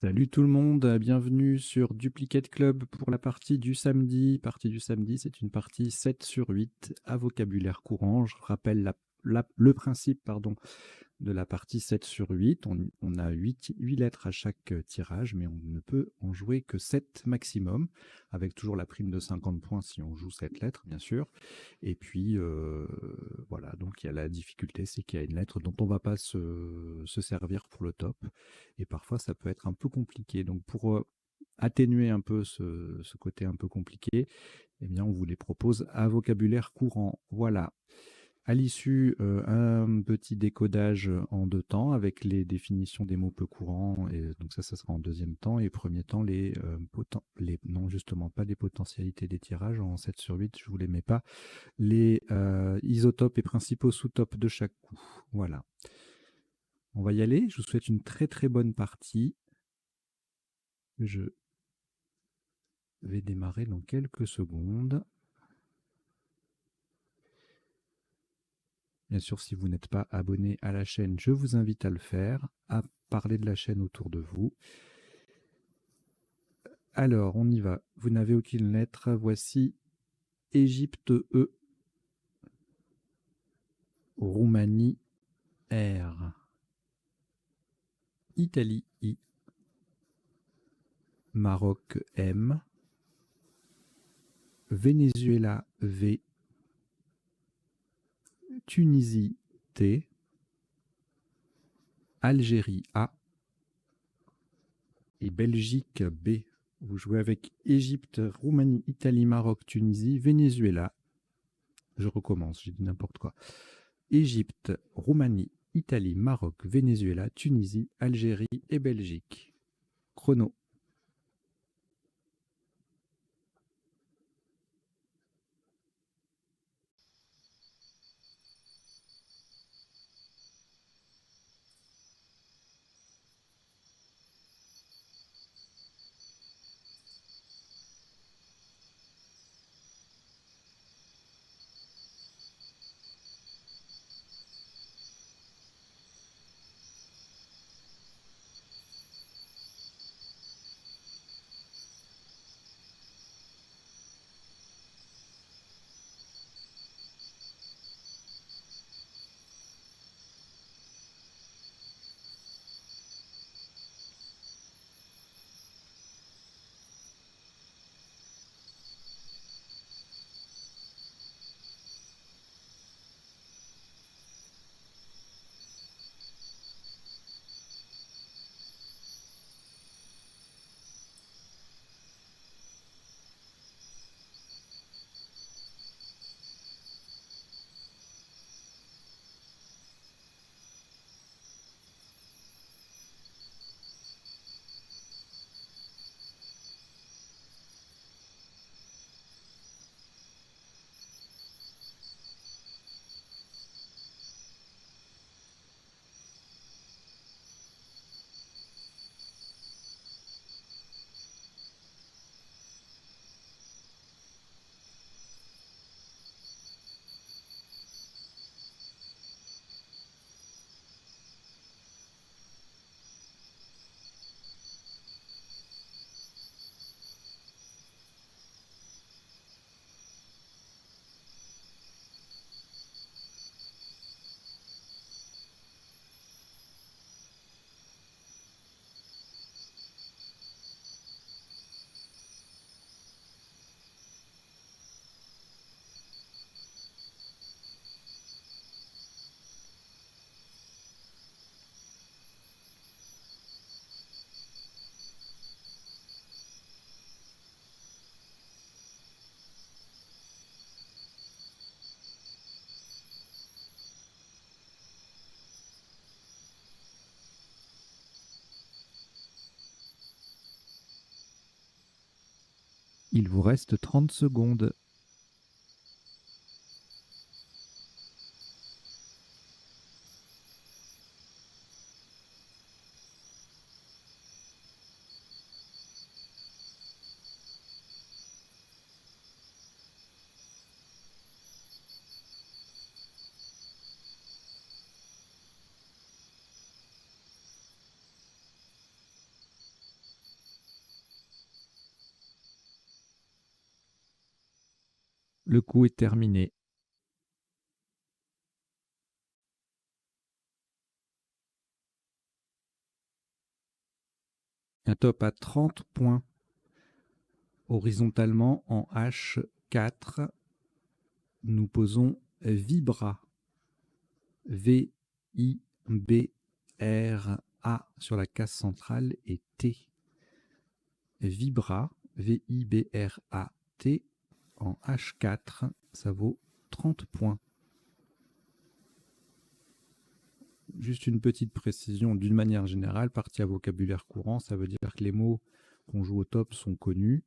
Salut tout le monde, bienvenue sur Duplicate Club pour la partie du samedi. Partie du samedi, c'est une partie 7 sur 8 à vocabulaire courant. Je rappelle le principe de la partie 7 sur 8. On a 8 lettres à chaque tirage, mais on ne peut en jouer que 7 maximum, avec toujours la prime de 50 points si on joue 7 lettres, bien sûr. Et puis, voilà, donc il y a la difficulté, c'est qu'il y a une lettre dont on ne va pas se servir pour le top. Et parfois, ça peut être un peu compliqué. Donc, pour atténuer un peu ce côté un peu compliqué, eh bien, on vous les propose à vocabulaire courant. Voilà. À l'issue, un petit décodage en 2 temps avec les définitions des mots peu courants. Et donc ça sera en deuxième temps. Et premier temps, non, justement, pas les potentialités des tirages. En 7 sur 8, je ne vous les mets pas. Les isotopes et principaux sous-topes de chaque coup. Voilà. On va y aller. Je vous souhaite une très très bonne partie. Je vais démarrer dans quelques secondes. Bien sûr, si vous n'êtes pas abonné à la chaîne, je vous invite à le faire, à parler de la chaîne autour de vous. Alors, on y va. Vous n'avez aucune lettre. Voici Égypte E, Roumanie R, Italie I, Maroc M, Venezuela V, Tunisie T, Algérie A et Belgique B. Vous jouez avec Égypte, Roumanie, Italie, Maroc, Tunisie, Venezuela. Je recommence, j'ai dit n'importe quoi. Égypte, Roumanie, Italie, Maroc, Venezuela, Tunisie, Algérie et Belgique. Chrono. Il vous reste 30 secondes. Le coup est terminé. Un top à 30 points. Horizontalement en H4, nous posons Vibra. V-I-B-R-A sur la case centrale et T. Vibra, V-I-B-R-A-T en H4, ça vaut 30 points. Juste une petite précision, d'une manière générale, partie à vocabulaire courant, ça veut dire que les mots qu'on joue au top sont connus.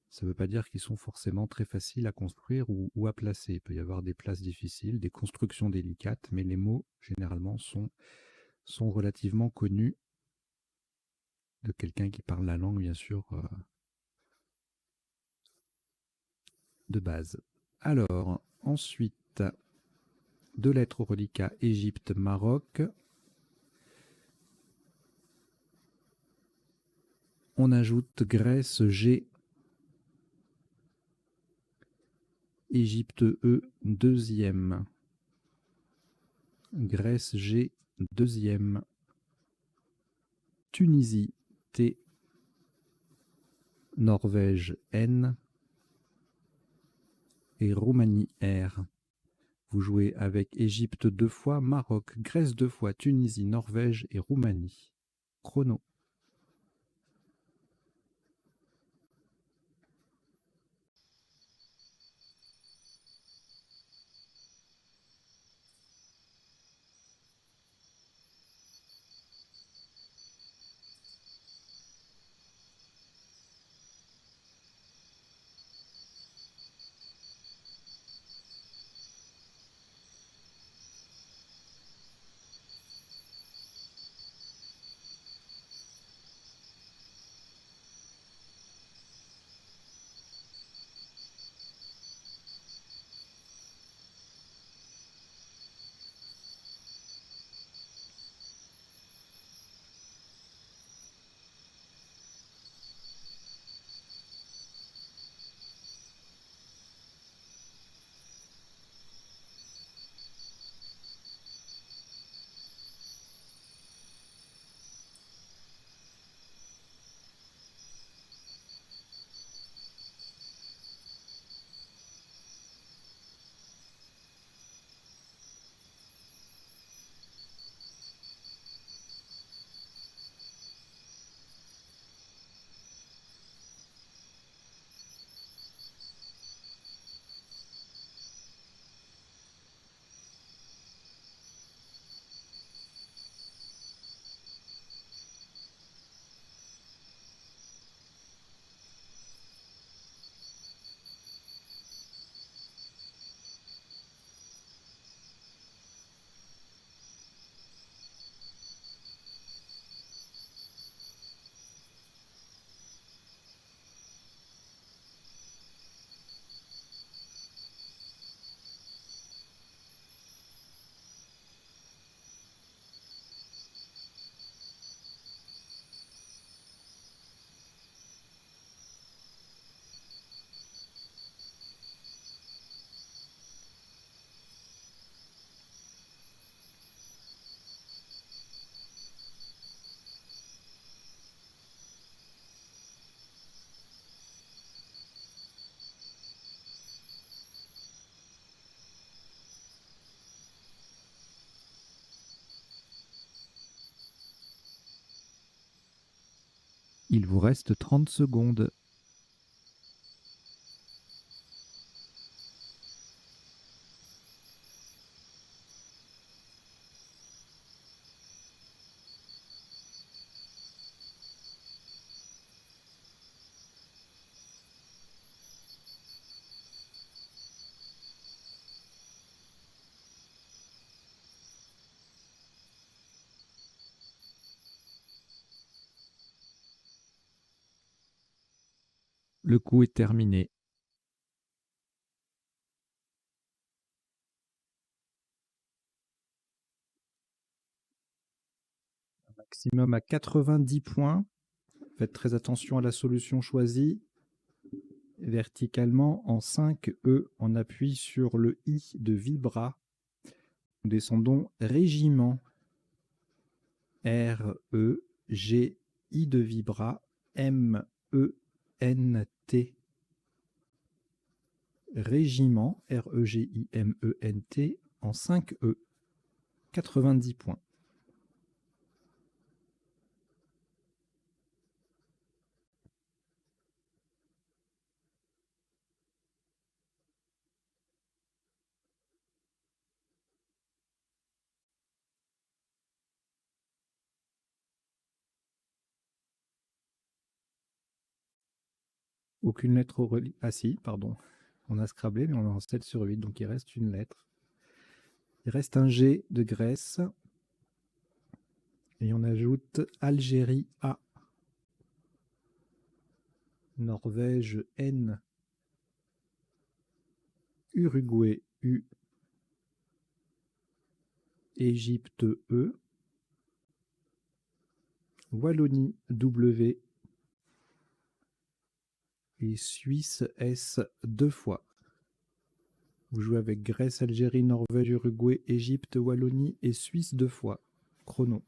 Ça ne veut pas dire qu'ils sont forcément très faciles à construire ou à placer. Il peut y avoir des places difficiles, des constructions délicates, mais les mots, généralement, sont relativement connus de quelqu'un qui parle la langue, bien sûr, de base. Alors, ensuite, deux lettres au reliquat, Égypte, Maroc. On ajoute Grèce, G. Égypte, E, deuxième. Grèce, G, deuxième. Tunisie, T. Norvège, N. Et Roumanie, R. Vous jouez avec Égypte 2 fois, Maroc, Grèce 2 fois, Tunisie, Norvège et Roumanie. Chrono. Il vous reste 30 secondes. Le coup est terminé. Maximum à 90 points. Faites très attention à la solution choisie. Verticalement, en 5 E, on appuie sur le I de vibra. Nous descendons régiment. R, E, G, I de vibra, M, E, N, T. Régiment, R, E, G, I, M, E, N, T, en 5 E. 90 points. Aucune lettre au relief. Ah si, pardon. On a scrablé, mais on est en 7 sur 8, donc il reste une lettre. Il reste un G de Grèce. Et on ajoute Algérie A. Norvège N. Uruguay U. Égypte E. Wallonie W. Et Suisse S 2 fois. Vous jouez avec Grèce, Algérie, Norvège, Uruguay, Égypte, Wallonie et Suisse 2 fois. Chrono.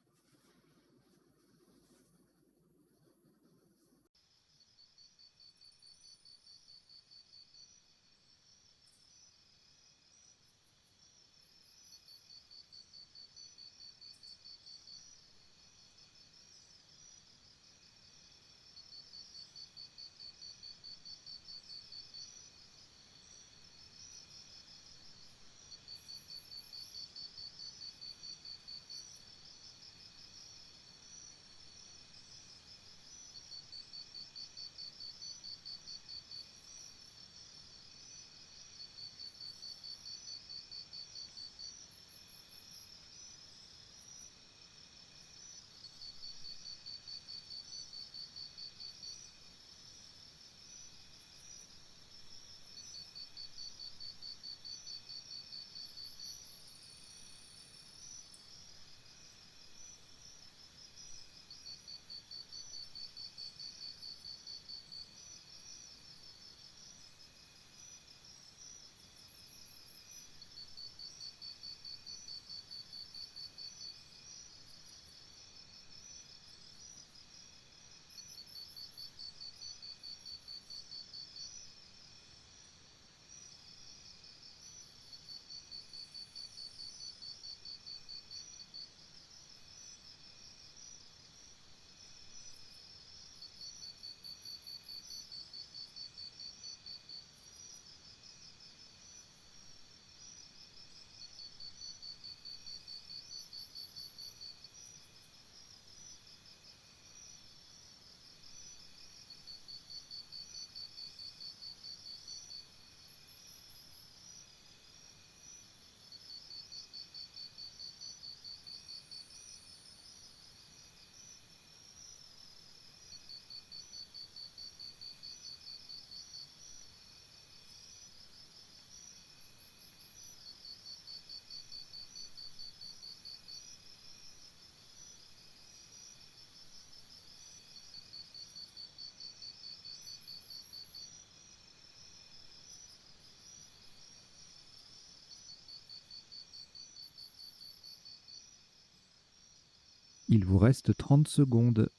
Il vous reste 30 secondes.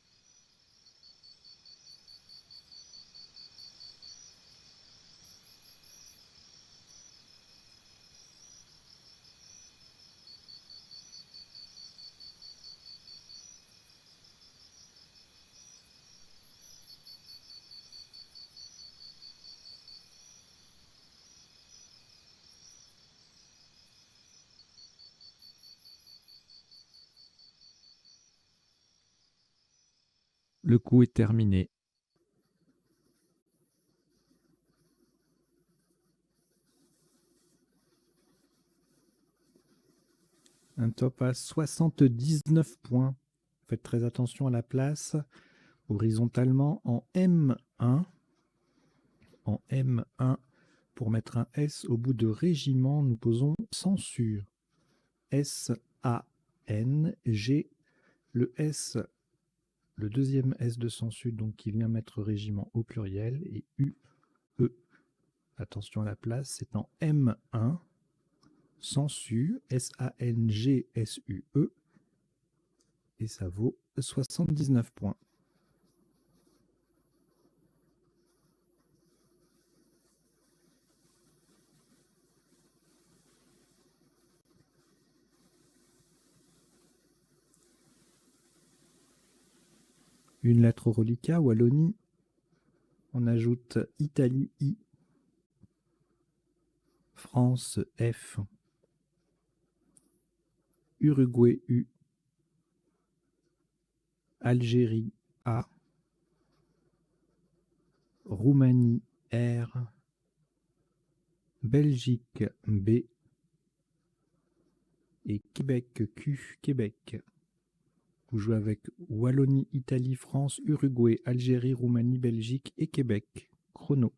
Le coup est terminé. Un top à 79 points. Faites très attention à la place. Horizontalement en M1. En M1, pour mettre un S au bout de régiment, nous posons censure. S-A-N-G. Le S, le deuxième S de censure, donc qui vient mettre régiment au pluriel, et U E. Attention à la place, c'est en M1, Sansu, S-A-N-G-S-U-E, et ça vaut 79 points. Une lettre au reliquat, Wallonie. On ajoute Italie, I. France, F. Uruguay, U. Algérie, A. Roumanie, R. Belgique, B. Et Québec, Q. Québec. Vous jouez avec Wallonie, Italie, France, Uruguay, Algérie, Roumanie, Belgique et Québec. Chrono.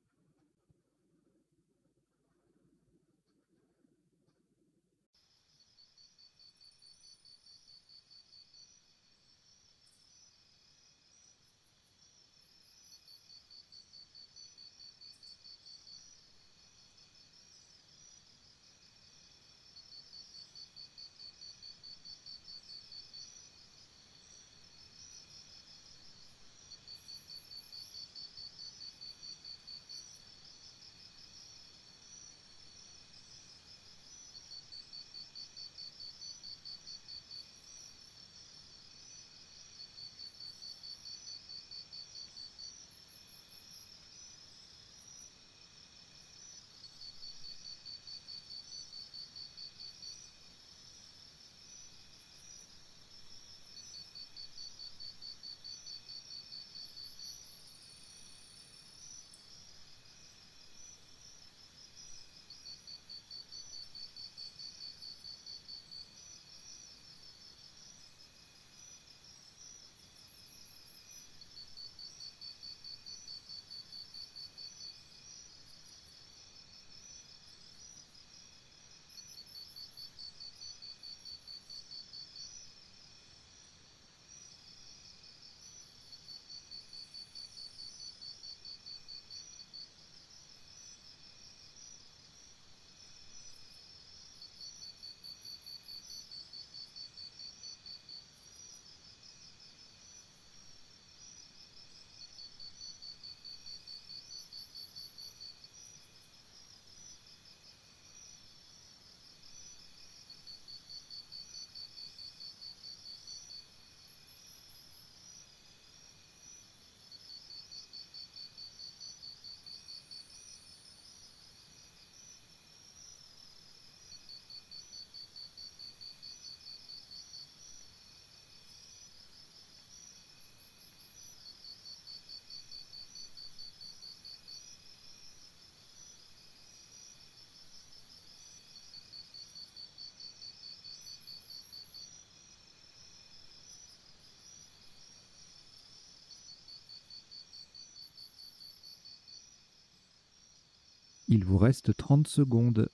Il vous reste 30 secondes.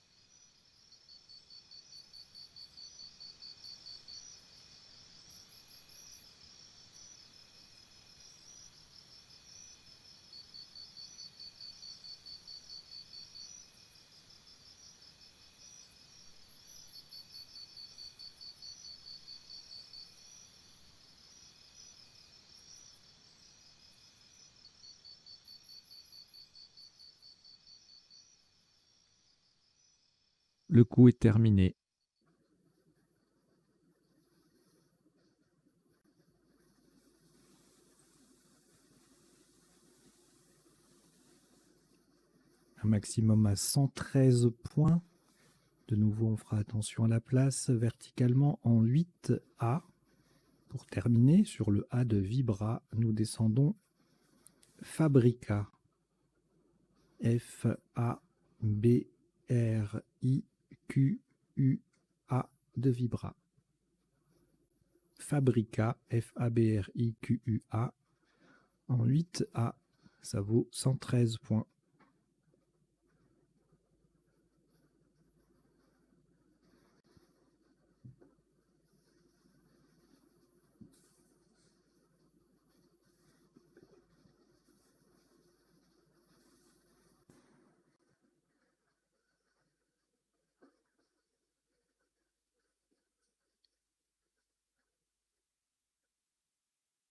Le coup est terminé. Un maximum à 113 points. De nouveau, on fera attention à la place. Verticalement en 8A. Pour terminer, sur le A de Vibra, nous descendons Fabrica. F-A-B-R-I-Q-U-A de Vibra. Fabrica, F-A-B-R-I-Q-U-A. En 8A, ça vaut 113 points.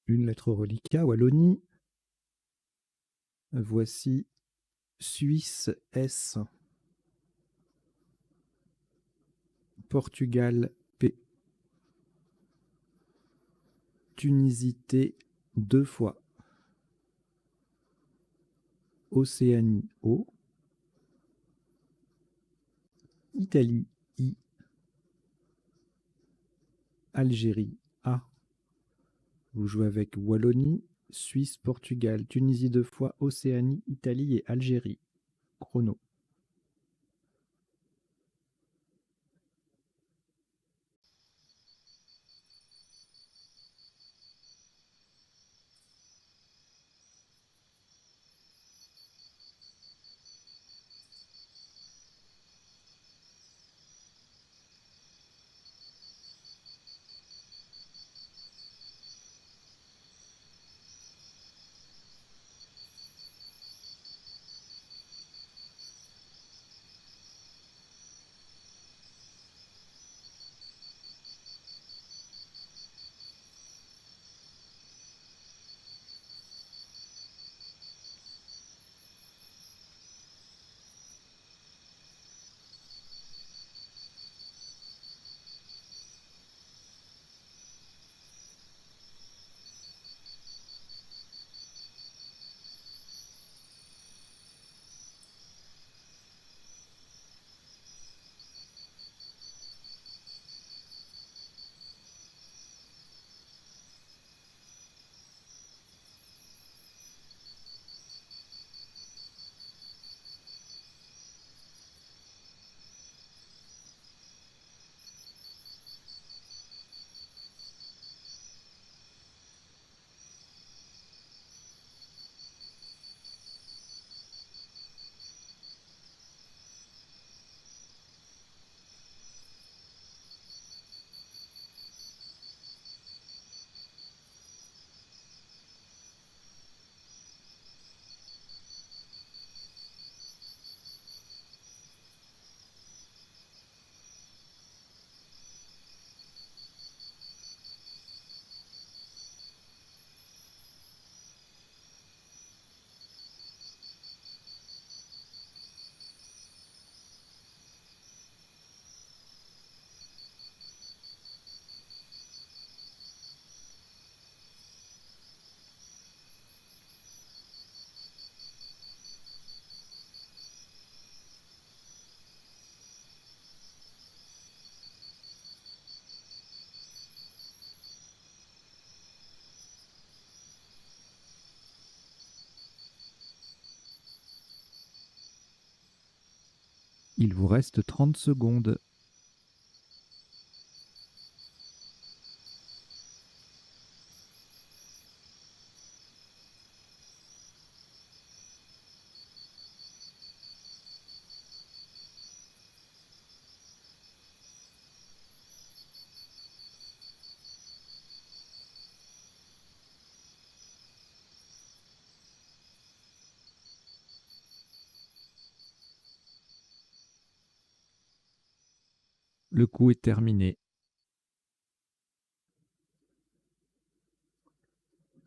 Une lettre au reliquat, Wallonie. Voici Suisse, S. Portugal, P. Tunisie, T, 2 fois. Océanie, O. Italie, I. Algérie, A. Vous jouez avec Wallonie, Suisse, Portugal, Tunisie 2 fois, Océanie, Italie et Algérie. Chrono. Il vous reste 30 secondes. Le coup est terminé.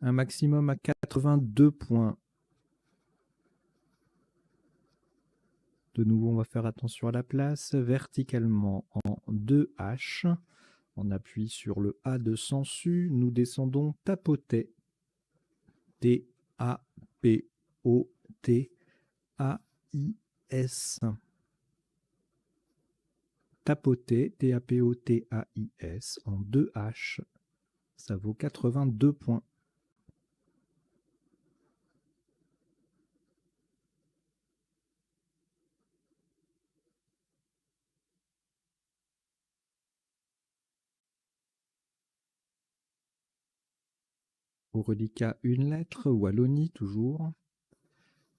Un maximum à 82 points. De nouveau, on va faire attention à la place. Verticalement en 2H. On appuie sur le A de sensu. Nous descendons tapoter. T-A-P-O-T-A-I-S. Tapoter, T-A-P-O-T-A-I-S, en 2H. Ça vaut 82 points. Au reliquat, une lettre, Wallonie toujours.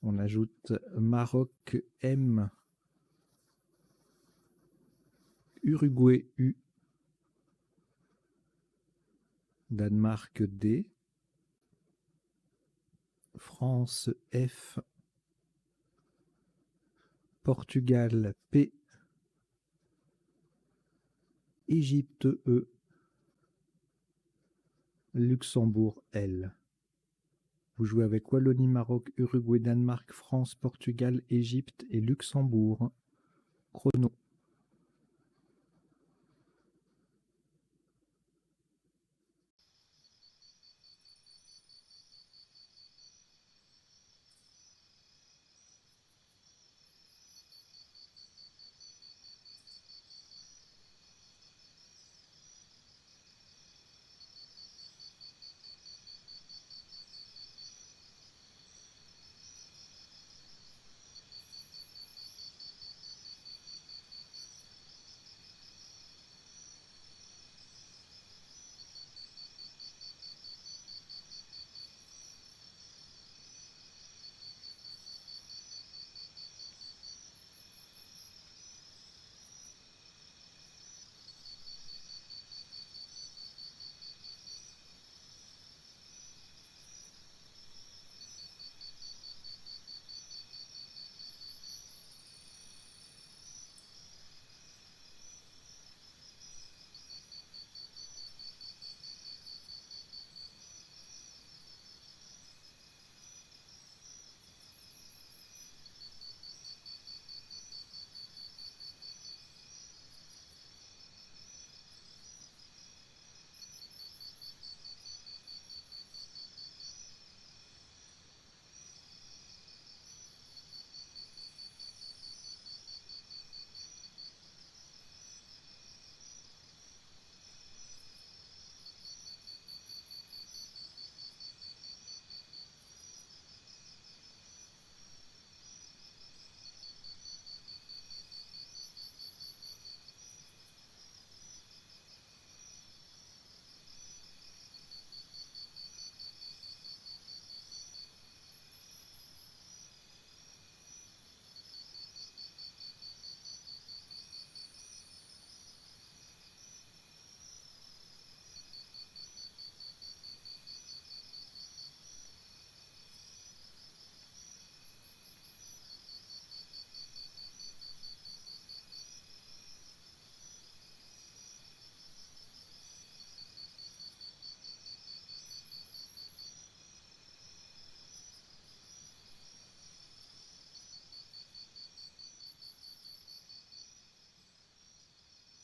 On ajoute Maroc M, Uruguay U, Danemark D, France F, Portugal P, Égypte E, Luxembourg, L. Vous jouez avec Wallonie, Maroc, Uruguay, Danemark, France, Portugal, Égypte et Luxembourg. Chrono.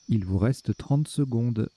Il vous reste 30 secondes.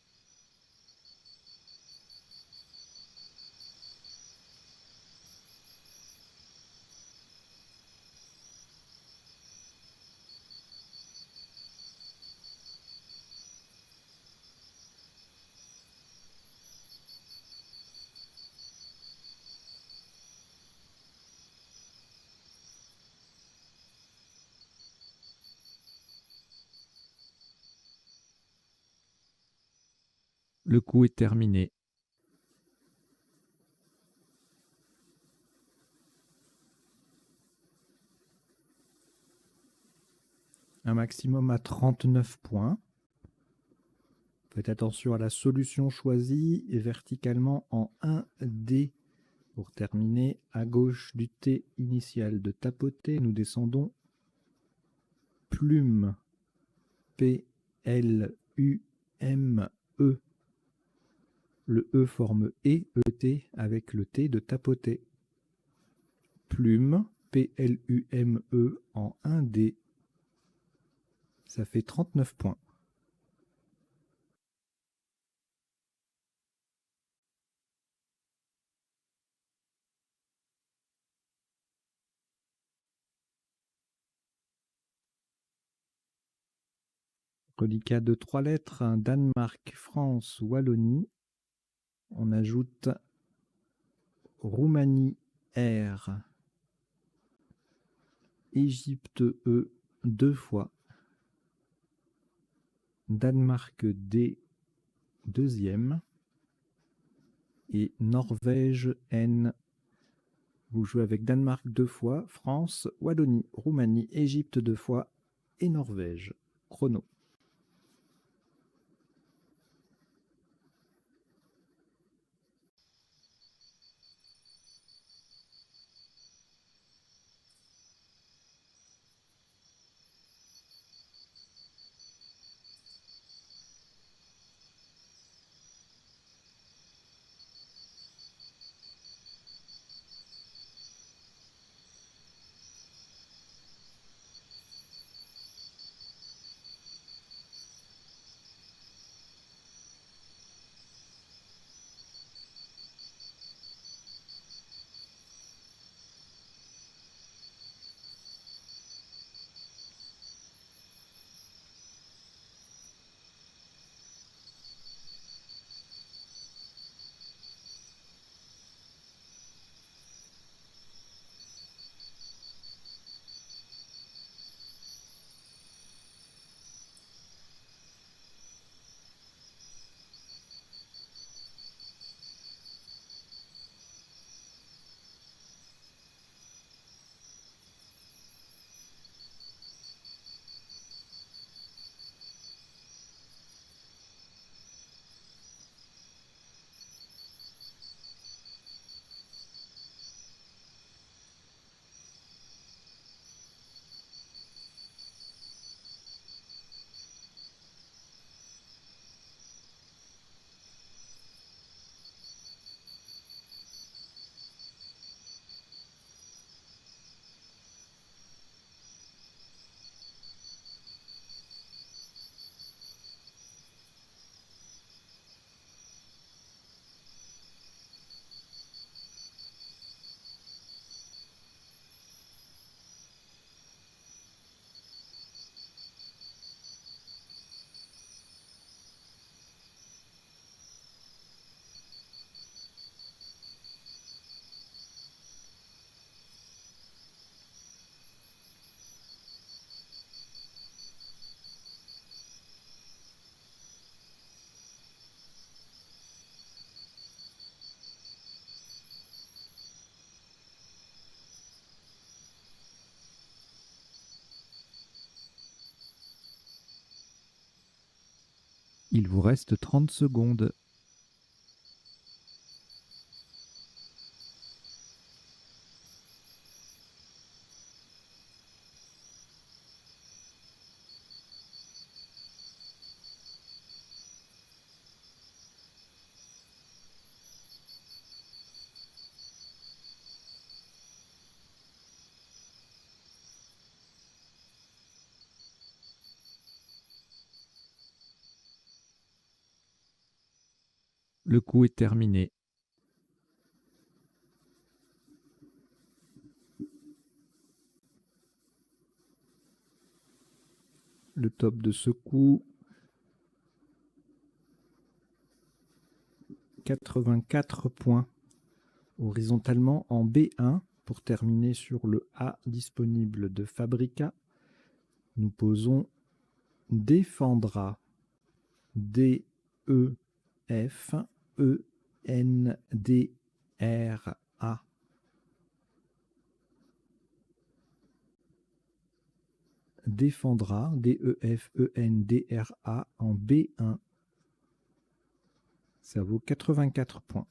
Le coup est terminé. Un maximum à 39 points. Faites attention à la solution choisie et verticalement en 1D. Pour terminer, à gauche du T initial de tapoter, nous descendons plume. P-L-U-M-E. Le E forme E-E-T avec le T de tapoter. Plume, P-L-U-M-E en 1D. Ça fait 39 points. Reliquat de 3 lettres, Danemark, France, Wallonie. On ajoute Roumanie, R. Égypte, E, 2 fois. Danemark, D, deuxième. Et Norvège, N. Vous jouez avec Danemark 2 fois, France, Wallonie, Roumanie, Égypte 2 fois et Norvège. Chrono. Il vous reste 30 secondes. Le coup est terminé. Le top de ce coup, 84 points. Horizontalement en B1, pour terminer sur le A disponible de Fabrica, nous posons défendra. D, E, F, E, N, D, R, A. Défendra, D, E, F, E, N, D, R, A en B1. Ça vaut 84 points.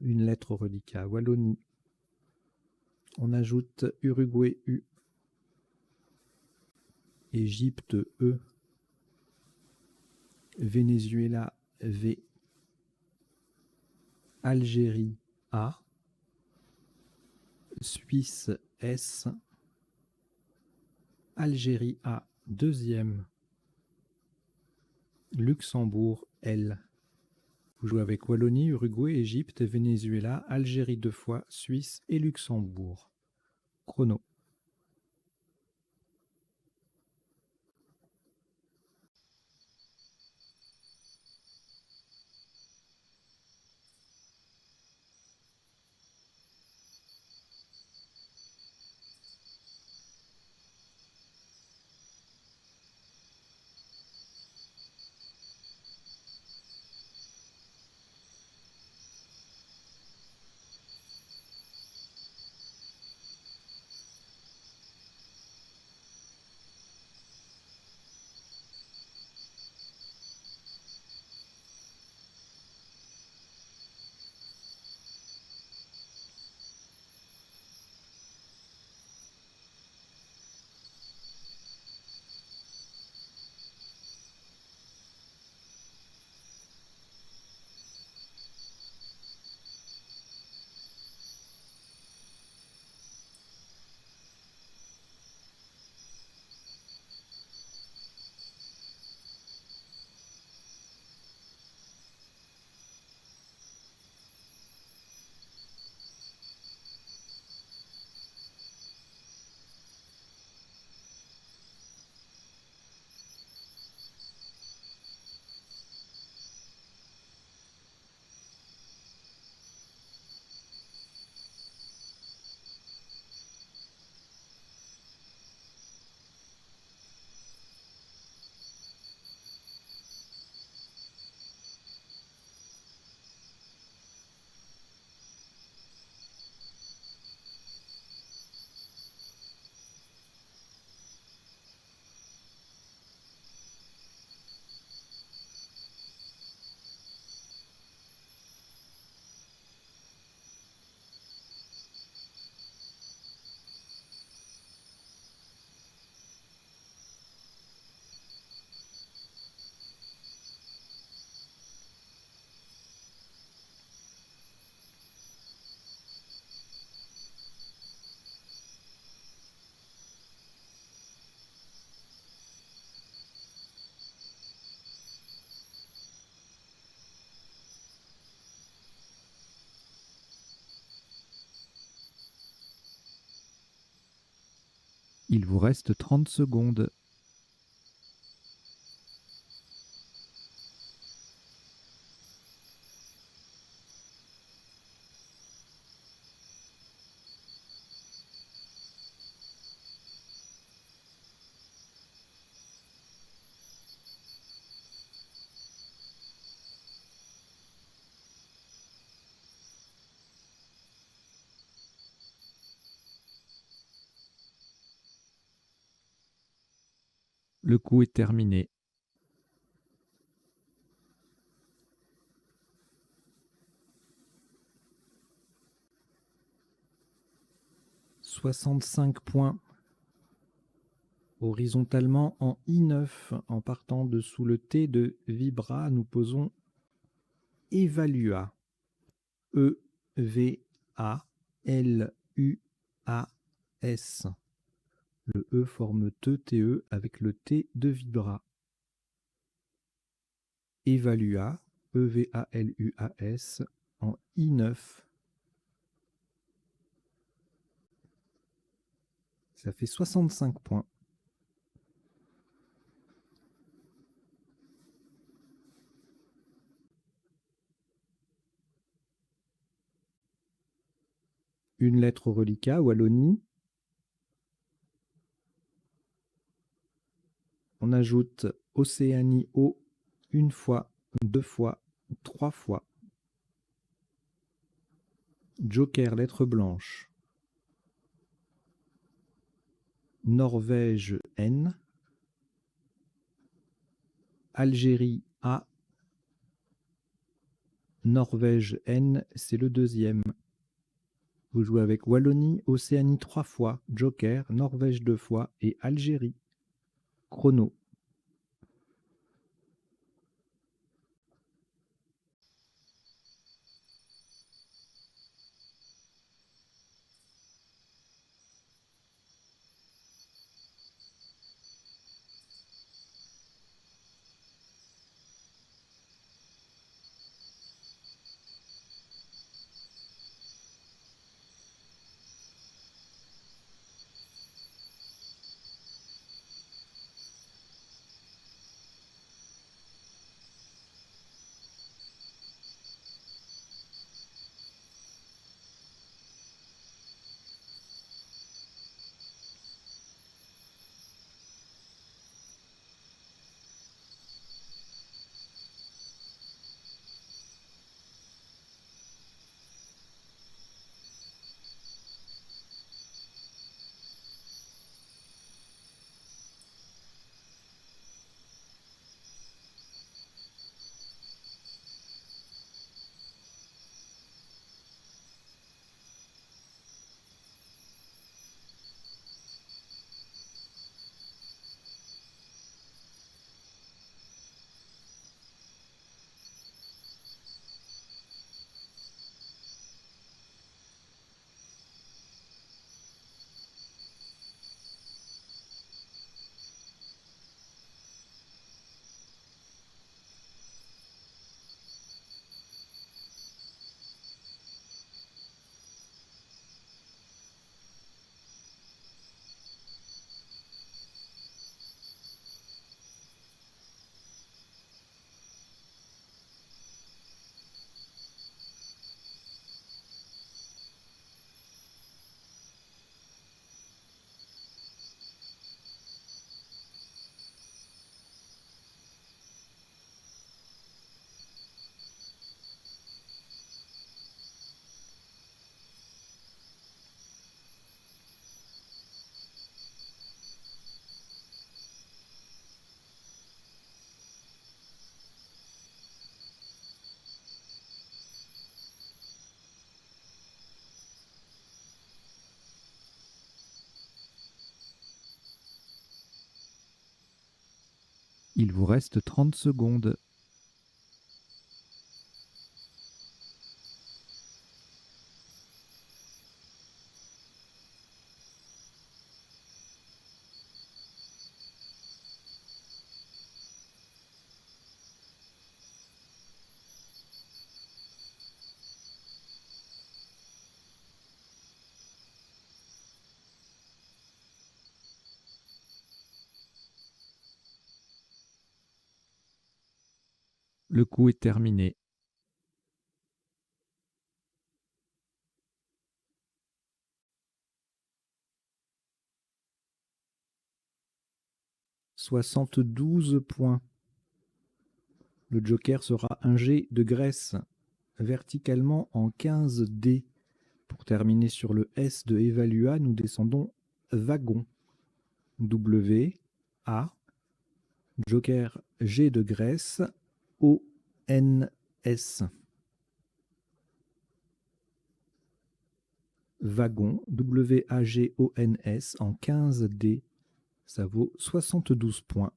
Une lettre reliquat. Wallonie. On ajoute Uruguay U. Égypte E. Venezuela V. Algérie A. Suisse S. Algérie A deuxième. Luxembourg L. Vous jouez avec Wallonie, Uruguay, Égypte, Venezuela, Algérie 2 fois, Suisse et Luxembourg. Chrono. Il vous reste 30 secondes. Le coup est terminé. « 65 points. Horizontalement en I9, en partant de sous le T de Vibra, nous posons Evalua. E-V-A-L-U-A-S. Le E forme TE avec le T de Vibra. Evalua, E-V-A-L-U-A-S, en I9. Ça fait 65 points. Une lettre au reliquat, Wallonie. On ajoute Océanie O une fois, deux fois, trois fois. Joker, lettre blanche. Norvège N. Algérie A. Norvège N, c'est le deuxième. Vous jouez avec Wallonie, Océanie 3 fois, Joker, Norvège 2 fois et Algérie. Chrono. Il vous reste 30 secondes. Le coup est terminé. « 72 points. Le joker sera un jet de graisse verticalement en 15 dés. Pour terminer sur le S de Evalua, nous descendons wagon. W, A, Joker G de Grèce, ONS. Wagon, WAGONS en 15D. Ça vaut 72 points.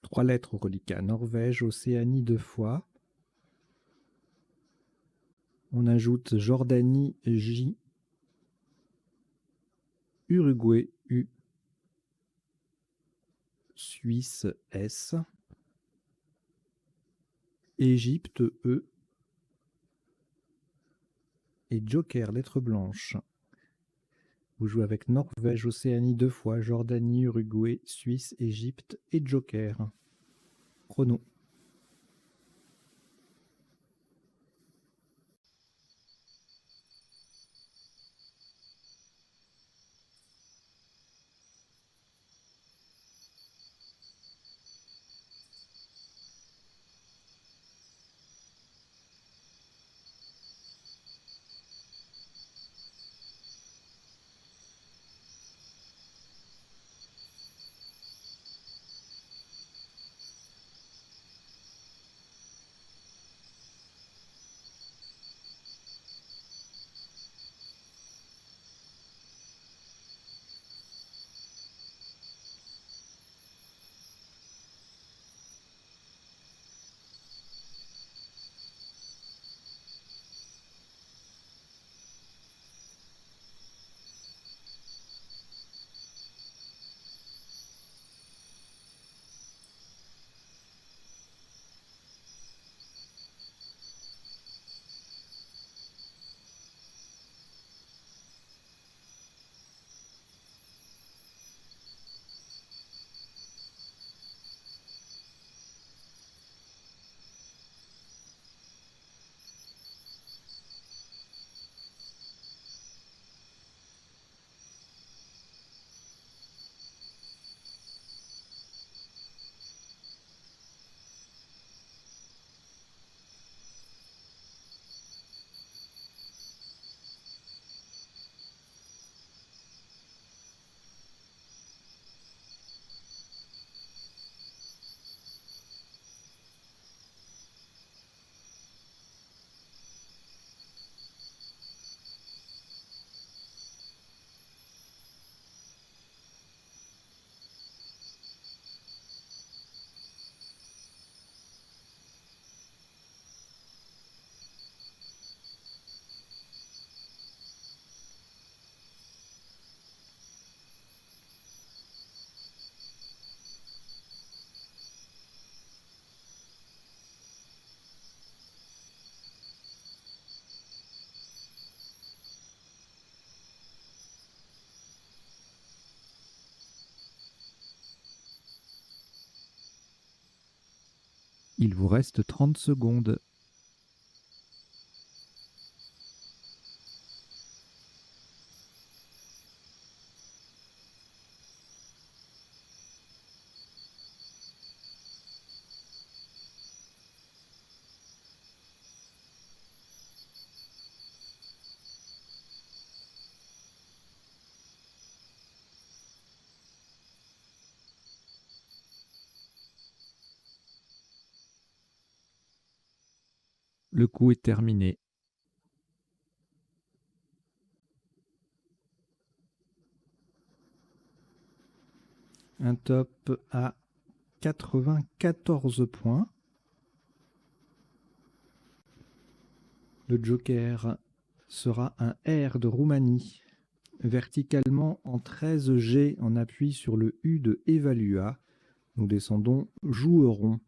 Trois lettres au reliquat. Norvège, Océanie 2 fois. On ajoute Jordanie J, Uruguay U, Suisse S, Égypte E et Joker, lettre blanche. Vous jouez avec Norvège, Océanie 2 fois, Jordanie, Uruguay, Suisse, Égypte et Joker. Chrono. Il vous reste 30 secondes. Le coup est terminé. Un top à 94 points. Le Joker sera un R de Roumanie. Verticalement en 13G, on appuie sur le U de Evalua. Nous descendons joueront.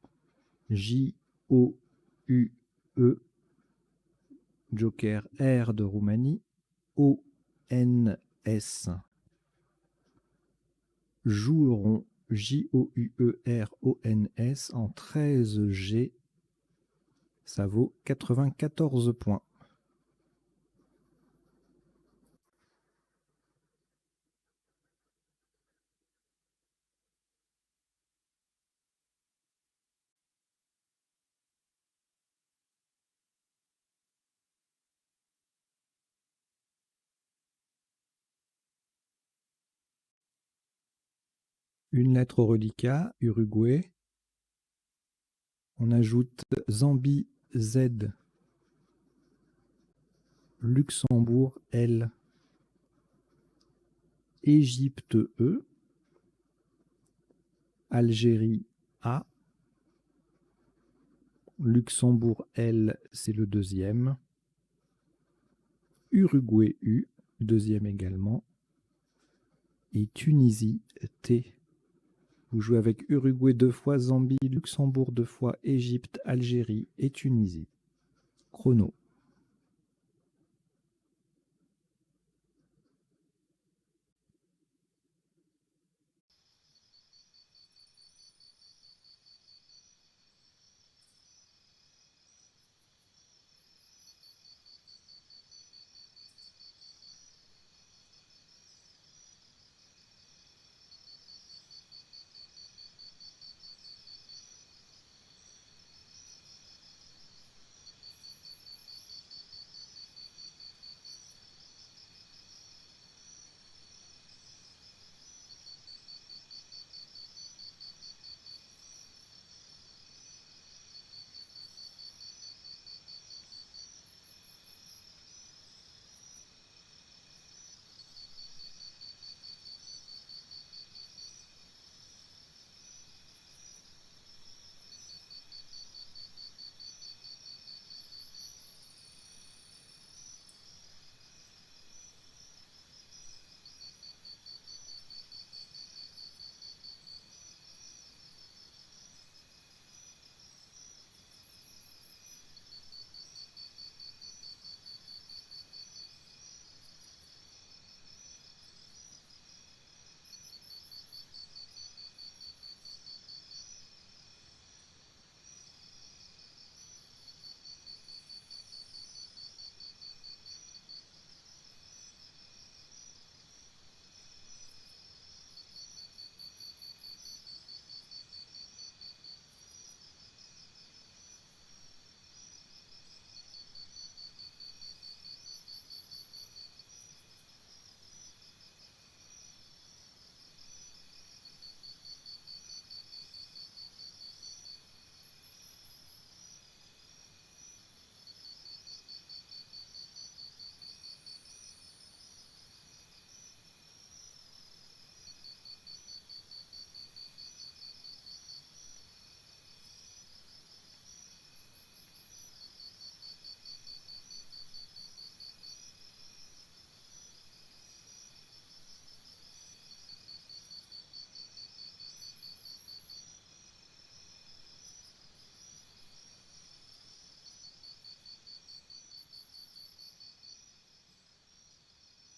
J-O-U-E. Joker R de Roumanie. O-N-S. Joueront. J-O-U-E-R-O-N-S en 13G. Ça vaut 94 points. Une lettre au reliquat, Uruguay. On ajoute Zambie, Z. Luxembourg, L. Égypte, E. Algérie, A. Luxembourg, L, c'est le deuxième. Uruguay, U, deuxième également. Et Tunisie, T. Vous jouez avec Uruguay 2 fois, Zambie, Luxembourg 2 fois, Égypte, Algérie et Tunisie. Chrono.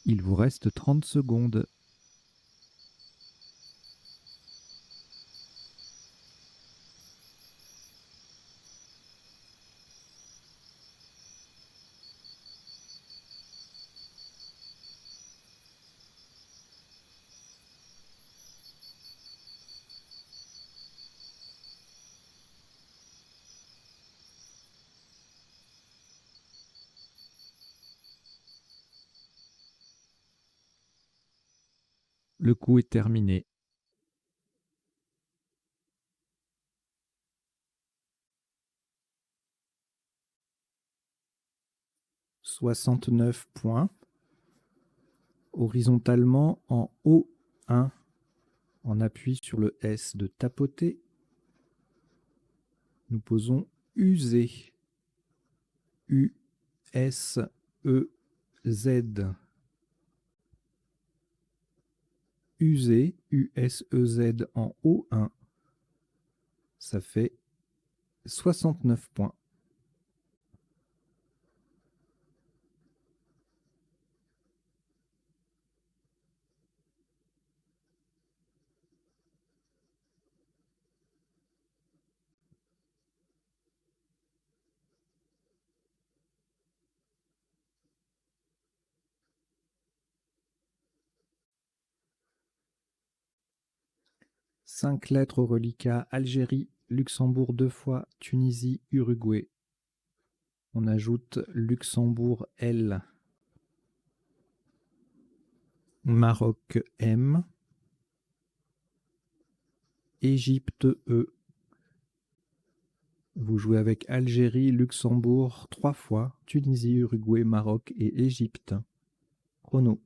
Il vous reste 30 secondes. Le coup est terminé. « 69 points. Horizontalement en O1, on appuie sur le S de tapoter. Nous posons UZ. U-S-E-Z. UZ, U-S-E-Z en O1. Ça fait 69 points. Cinq lettres au reliquat, Algérie, Luxembourg 2 fois, Tunisie, Uruguay. On ajoute Luxembourg L. Maroc M. Égypte, E. Vous jouez avec Algérie, Luxembourg 3 fois, Tunisie, Uruguay, Maroc et Égypte. Chrono.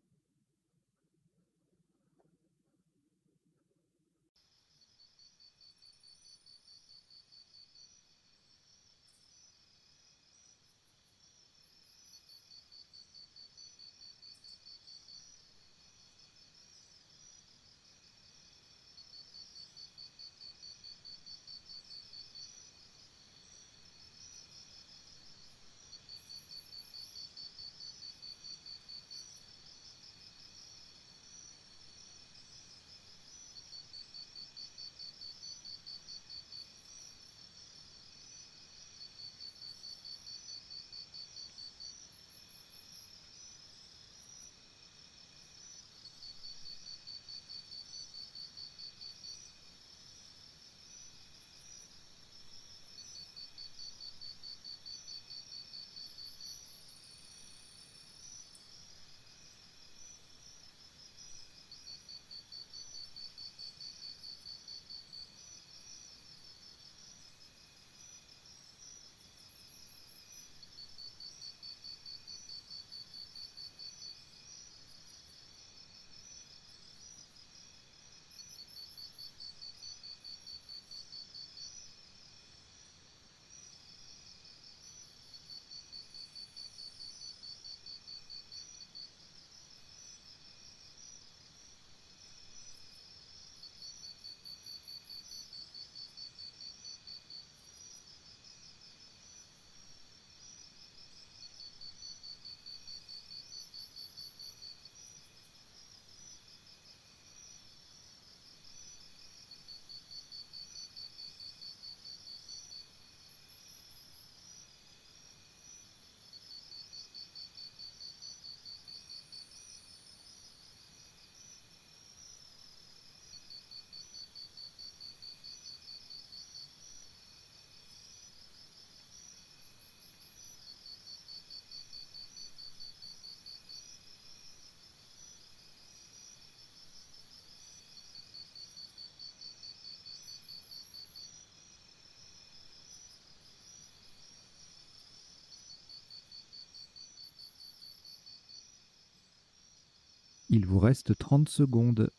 Il vous reste 30 secondes.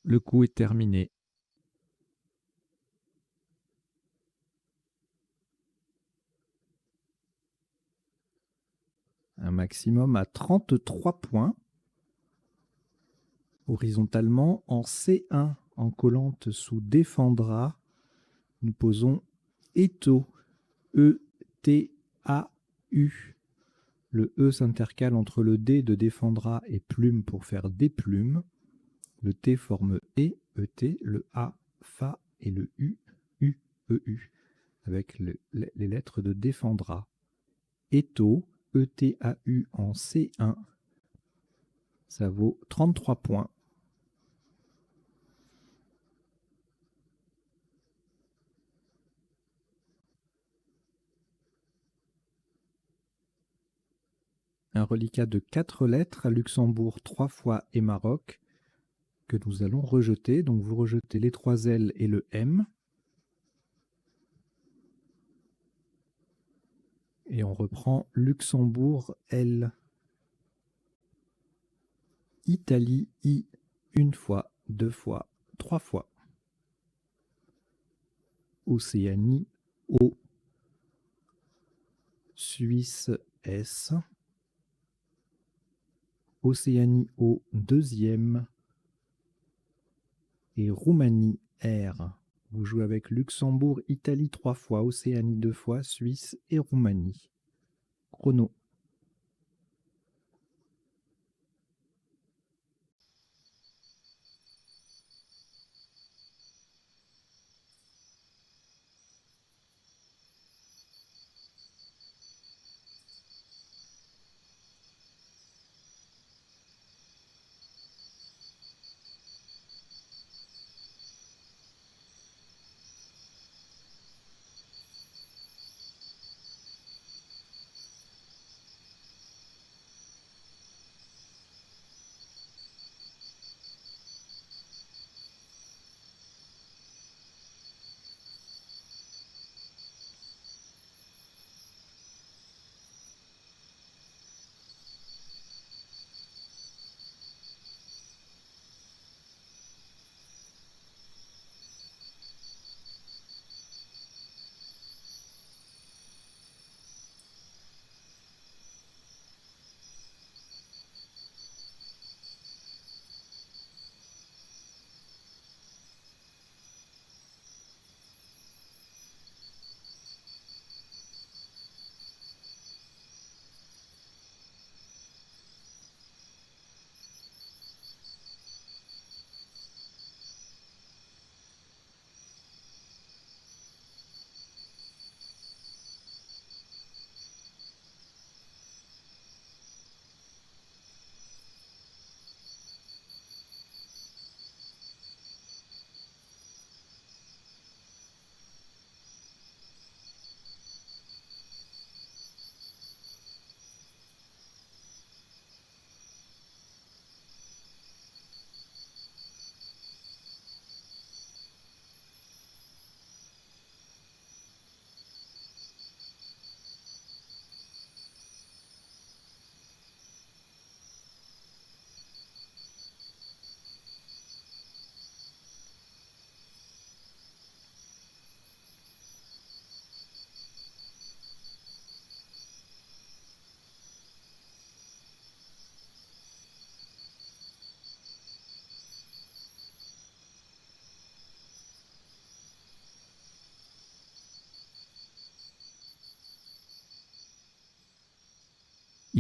Le coup est terminé. Un maximum à 33 points. Horizontalement, en C1, en collante sous défendra, nous posons Étau, E-T-A-U. Le E s'intercale entre le D de défendra et plume pour faire des plumes. Le T forme E, E-T, le A, Fa et le U, U, E-U, avec les lettres de défendra. Étau, E-T-A-U en C1, ça vaut 33 points. Un reliquat de 4 lettres à Luxembourg 3 fois et Maroc que nous allons rejeter. Donc vous rejetez les 3 L et le M. Et on reprend Luxembourg L. Italie I, une fois, 2 fois, 3 fois. Océanie O. Suisse S. Océanie O, deuxième. Et Roumanie R. Vous jouez avec Luxembourg, Italie 3 fois, Océanie 2 fois, Suisse et Roumanie. Chrono.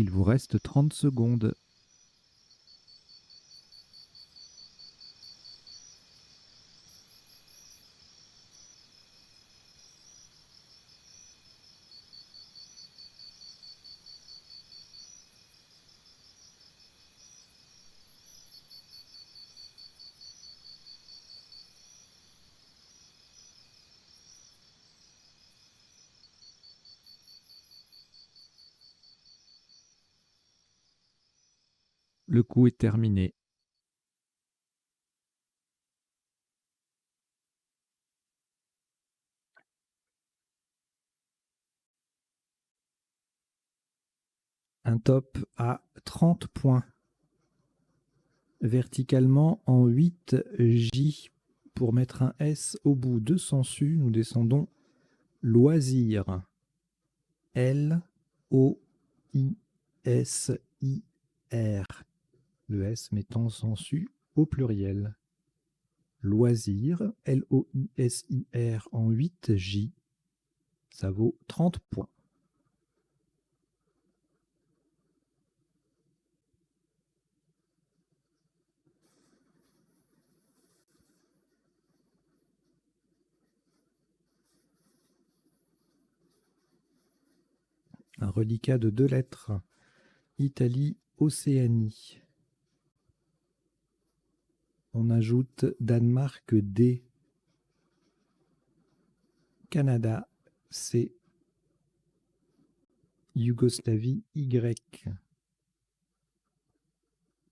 Il vous reste 30 secondes. Le coup est terminé. Un top à 30 points. Verticalement en 8J. Pour mettre un S au bout de sensu, nous descendons loisir. L-O-I-S-I-R. Le S mettant sensu au pluriel. Loisir, L-O-I-S-I-R en 8J. Ça vaut 30 points. Un reliquat de 2 lettres. Italie, Océanie. On ajoute Danemark D. Canada C. Yougoslavie Y.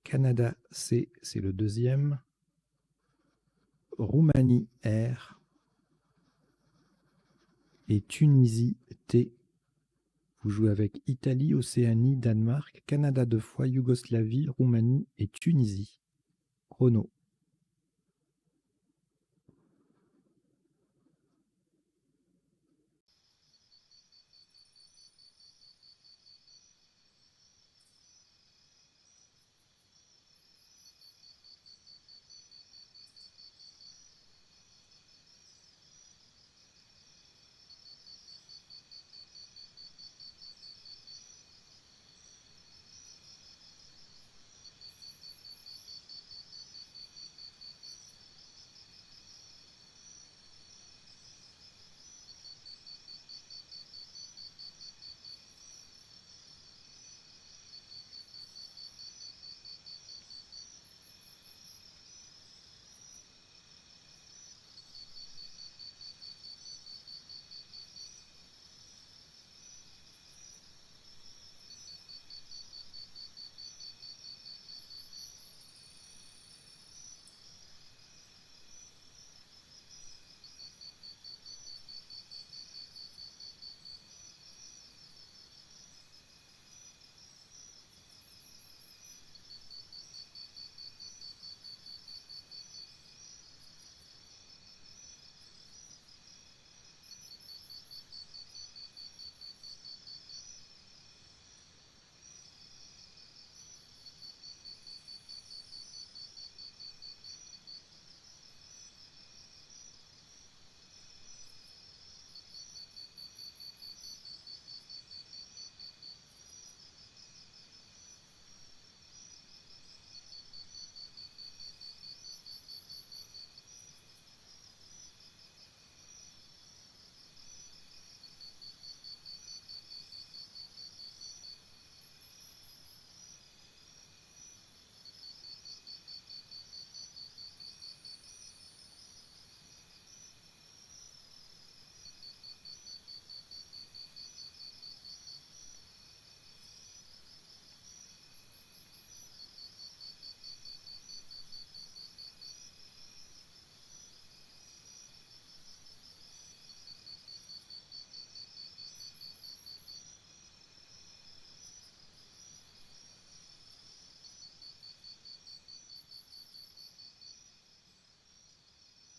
Canada C, c'est le deuxième. Roumanie R. Et Tunisie T. Vous jouez avec Italie, Océanie, Danemark, Canada 2 fois, Yougoslavie, Roumanie et Tunisie. Chrono.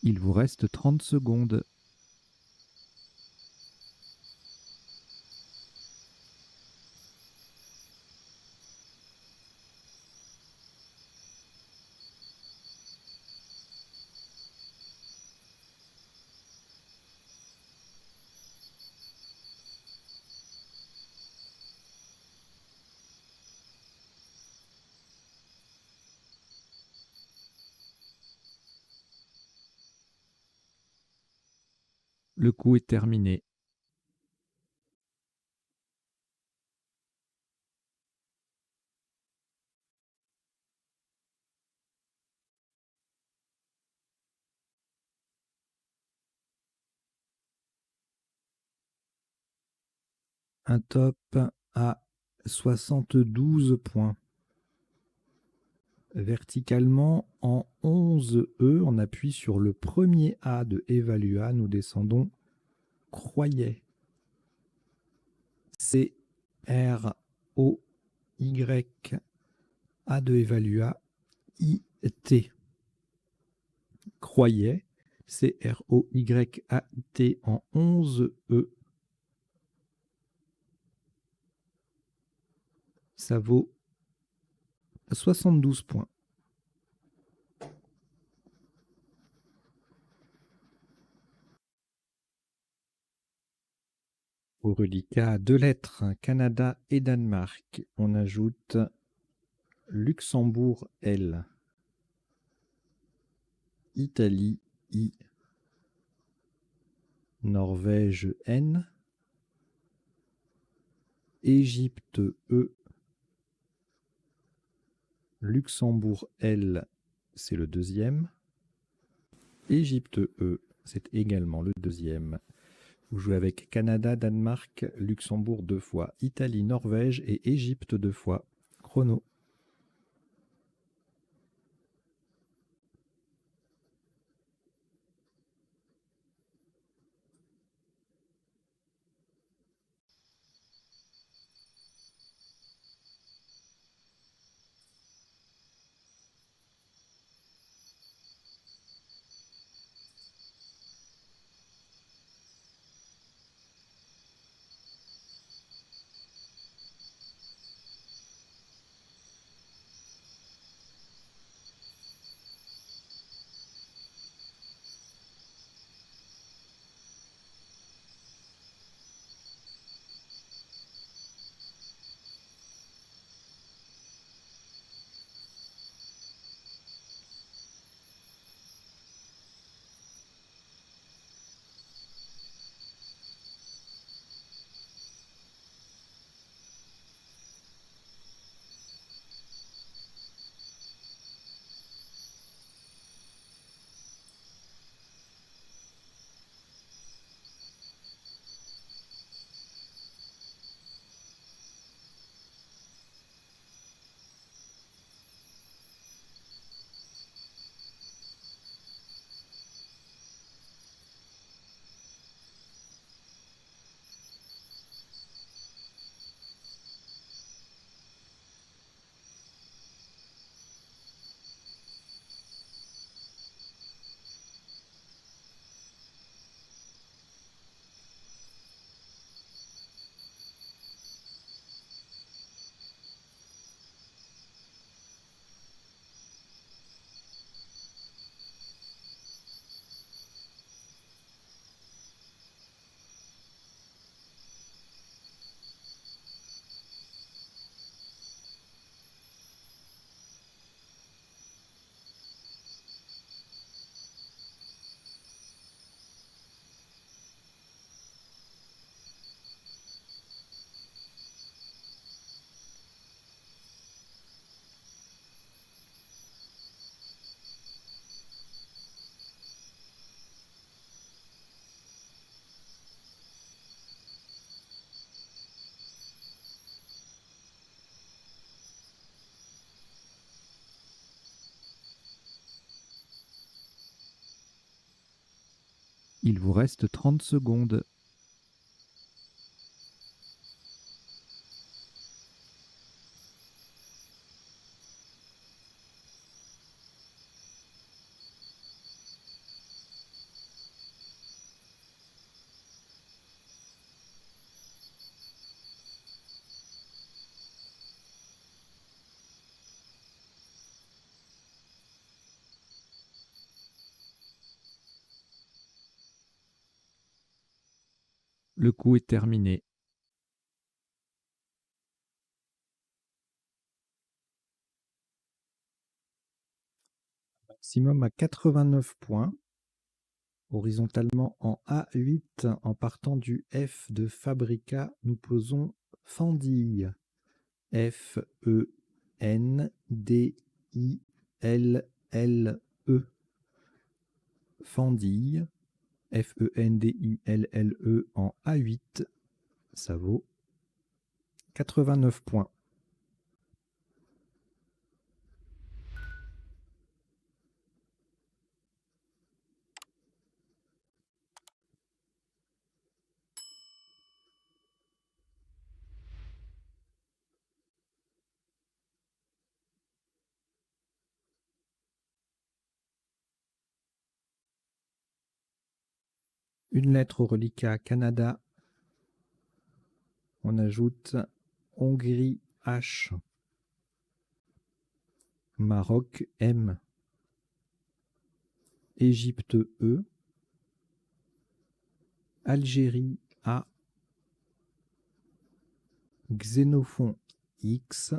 Il vous reste 30 secondes. Le coup est terminé. Un top à 72 points. Verticalement, en 11 E, on appuie sur le premier A de Evalua. Nous descendons Croyais. C-R-O-Y. A de Evalua. I-T. Croyais. C-R-O-Y-A-T en 11 E. Ça vaut 72 points. Au reliquat, 2 lettres, Canada et Danemark. On ajoute Luxembourg L. Italie I. Norvège N. Égypte E. Luxembourg L, c'est le deuxième. Égypte E, c'est également le deuxième. Vous jouez avec Canada, Danemark, Luxembourg 2 fois, Italie, Norvège et Égypte 2 fois. Chrono. Il vous reste 30 secondes. Le coup est terminé. Maximum à 89 points. Horizontalement en A8, en partant du F de Fabrica, nous posons Fendille. F-E-N-D-I-L-L-E. Fendille. F-E-N-D-I-L-L-E en A8. Ça vaut 89 points. Une lettre au reliquat Canada. On ajoute Hongrie H. Maroc M. Égypte E. Algérie A. Xénophon X.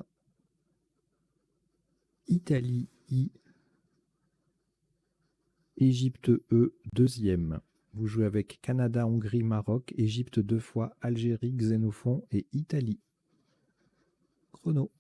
Italie I. Égypte E, deuxième. Vous jouez avec Canada, Hongrie, Maroc, Égypte 2 fois, Algérie, Xénophon et Italie. Chrono.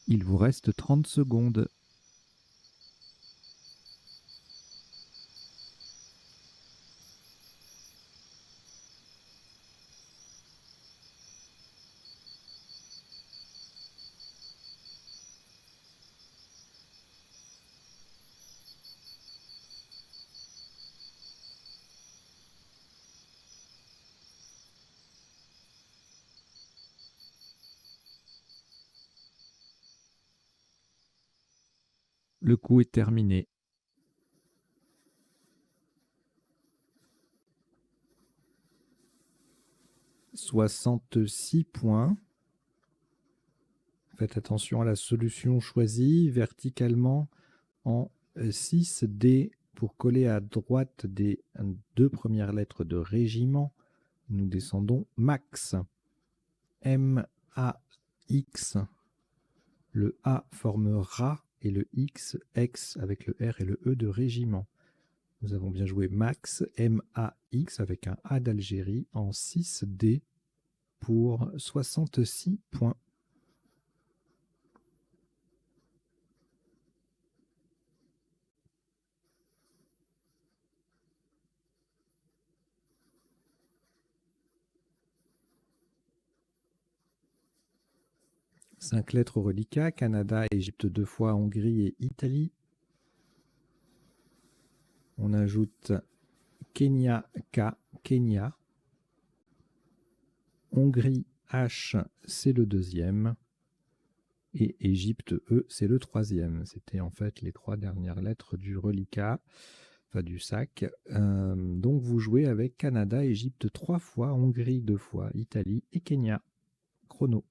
Il vous reste 30 secondes. Le coup est terminé. « 66 points. Faites attention à la solution choisie verticalement en 6D pour coller à droite des 2 premières lettres de régiment. Nous descendons max. M-A-X. Le A forme Ra et le X, X avec le R et le E de régiment. Nous avons bien joué Max, M-A-X, avec un A d'Algérie, en 6D pour 66 points. Cinq lettres au reliquat, Canada, Égypte 2 fois, Hongrie et Italie. On ajoute Kenya, K, Kenya. Hongrie, H, c'est le deuxième. Et Égypte, E, c'est le troisième. C'était en fait les trois dernières lettres du reliquat, enfin du sac. Donc vous jouez avec Canada, Égypte 3 fois, Hongrie 2 fois, Italie et Kenya. Chrono.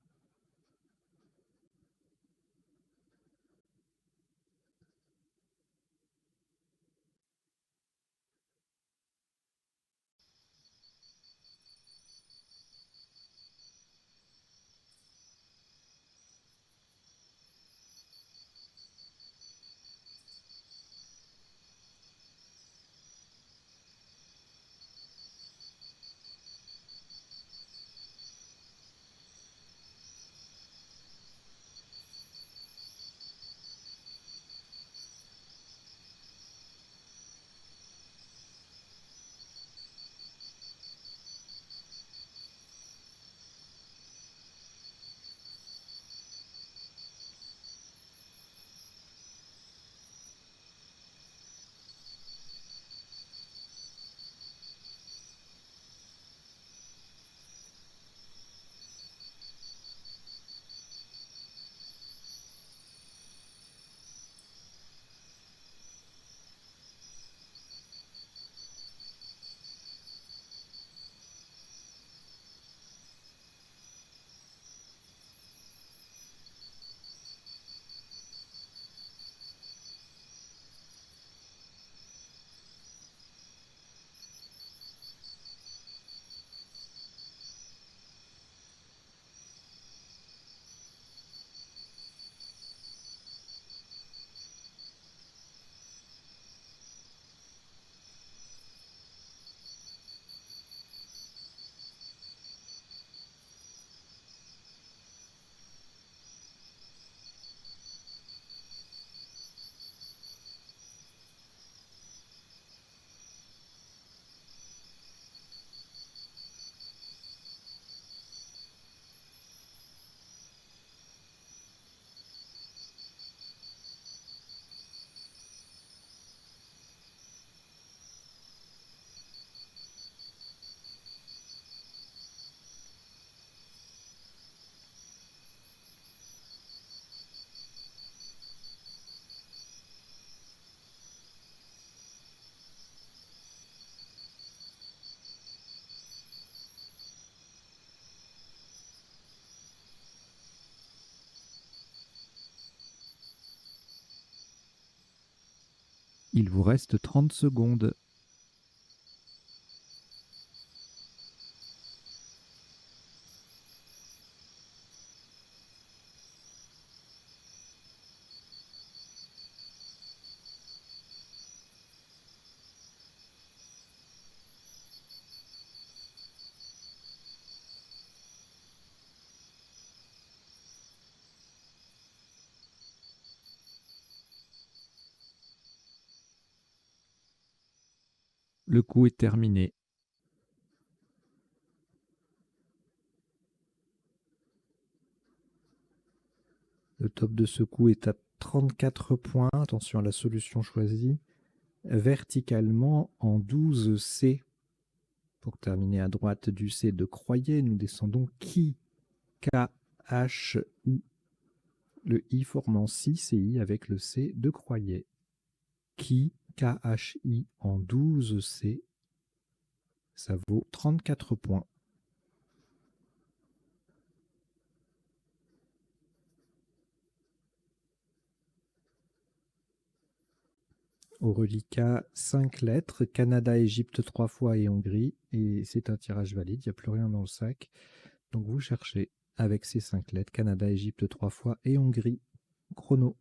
Il vous reste 30 secondes. Le coup est terminé. Le top de ce coup est à 34 points. Attention à la solution choisie. Verticalement en 12C. Pour terminer à droite du C de Croyer, nous descendons Qui, K-H-I. Le I formant 6 et I avec le C de Croyer. Qui, K-H-I en 12C. Ça vaut 34 points. Au reliquat, 5 lettres, Canada, Égypte 3 fois et Hongrie. Et c'est un tirage valide, il n'y a plus rien dans le sac. Donc vous cherchez avec ces 5 lettres, Canada, Égypte 3 fois et Hongrie. Chrono.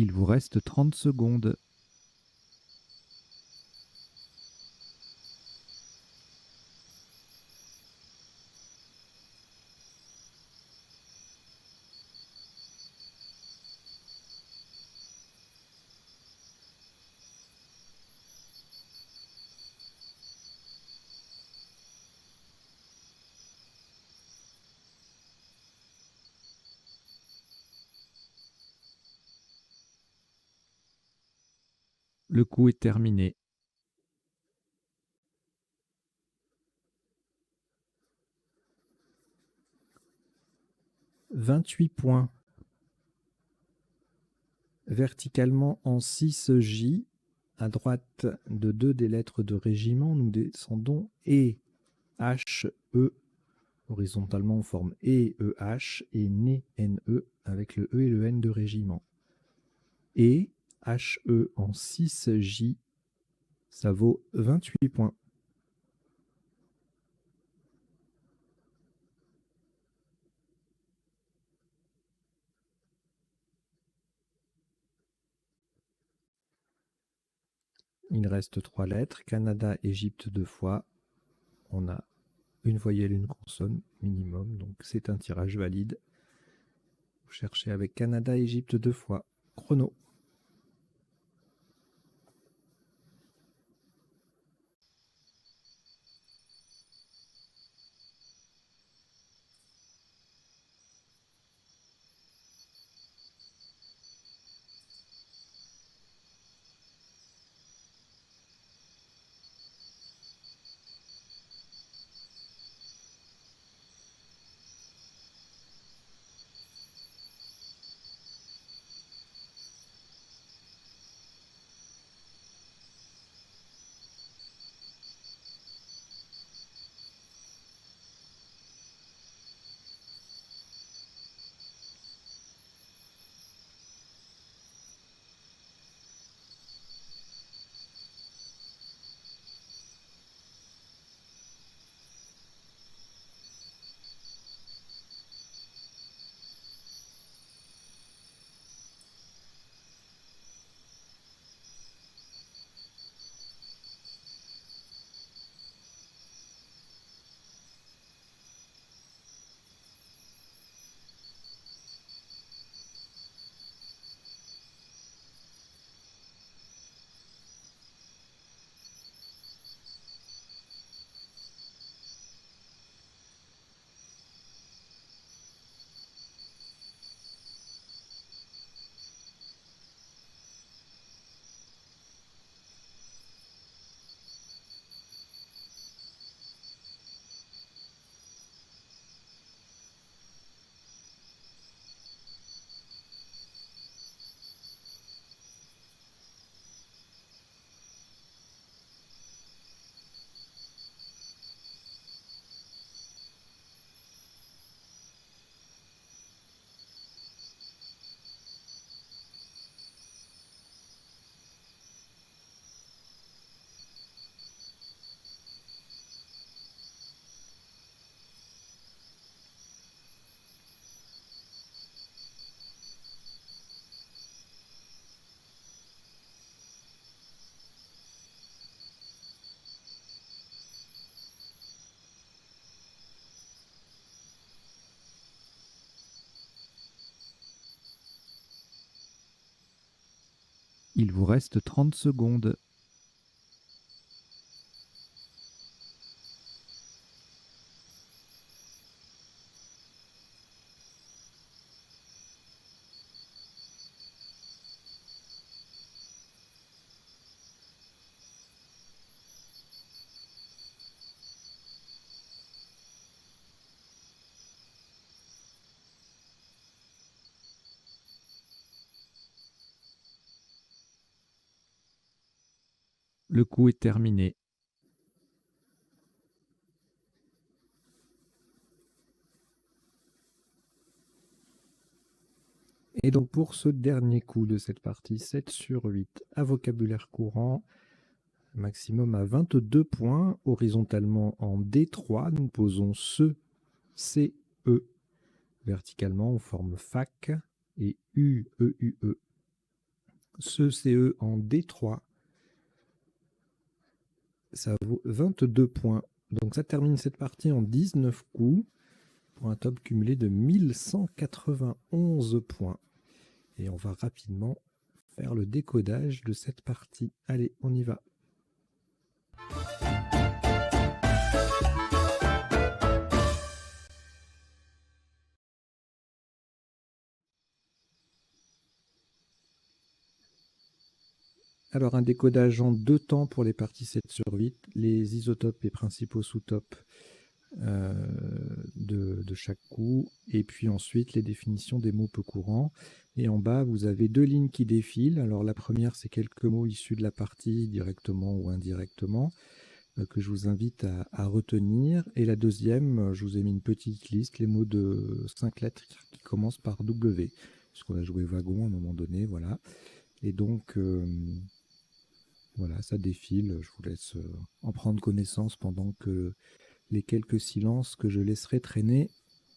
Il vous reste 30 secondes. Le coup est terminé. « 28 points. Verticalement en 6J, à droite de 2 des lettres de régiment, nous descendons E, H, E. Horizontalement, on forme E, E, H et NE, NE avec le E et le N de régiment. E, H, E en 6J, ça vaut 28 points. Il reste 3 lettres. Canada, Égypte 2 fois. On a une voyelle, une consonne minimum, donc c'est un tirage valide. Vous cherchez avec Canada, Égypte 2 fois. Chrono. Il vous reste 30 secondes. Le coup est terminé. Et donc pour ce dernier coup de cette partie, 7 sur 8 à vocabulaire courant, maximum à 22 points, horizontalement en D3, nous posons ce, C, E. Verticalement, on forme FAC et U, E, U, E. Ce CE en D3, ça vaut 22 points. Donc ça termine cette partie en 19 coups pour un top cumulé de 1191 points. Et on va rapidement faire le décodage de cette partie. Allez, on y va. Alors un décodage en 2 temps pour les parties 7 sur 8, les isotopes et principaux sous-topes de chaque coup, et puis ensuite les définitions des mots peu courants. Et en bas, vous avez 2 lignes qui défilent. Alors la première, c'est quelques mots issus de la partie, directement ou indirectement, que je vous invite à retenir. Et la deuxième, je vous ai mis une petite liste, les mots de 5 lettres qui commencent par W, puisqu'on a joué wagon à un moment donné, voilà. Et donc, voilà, ça défile. Je vous laisse en prendre connaissance pendant que les quelques silences que je laisserai traîner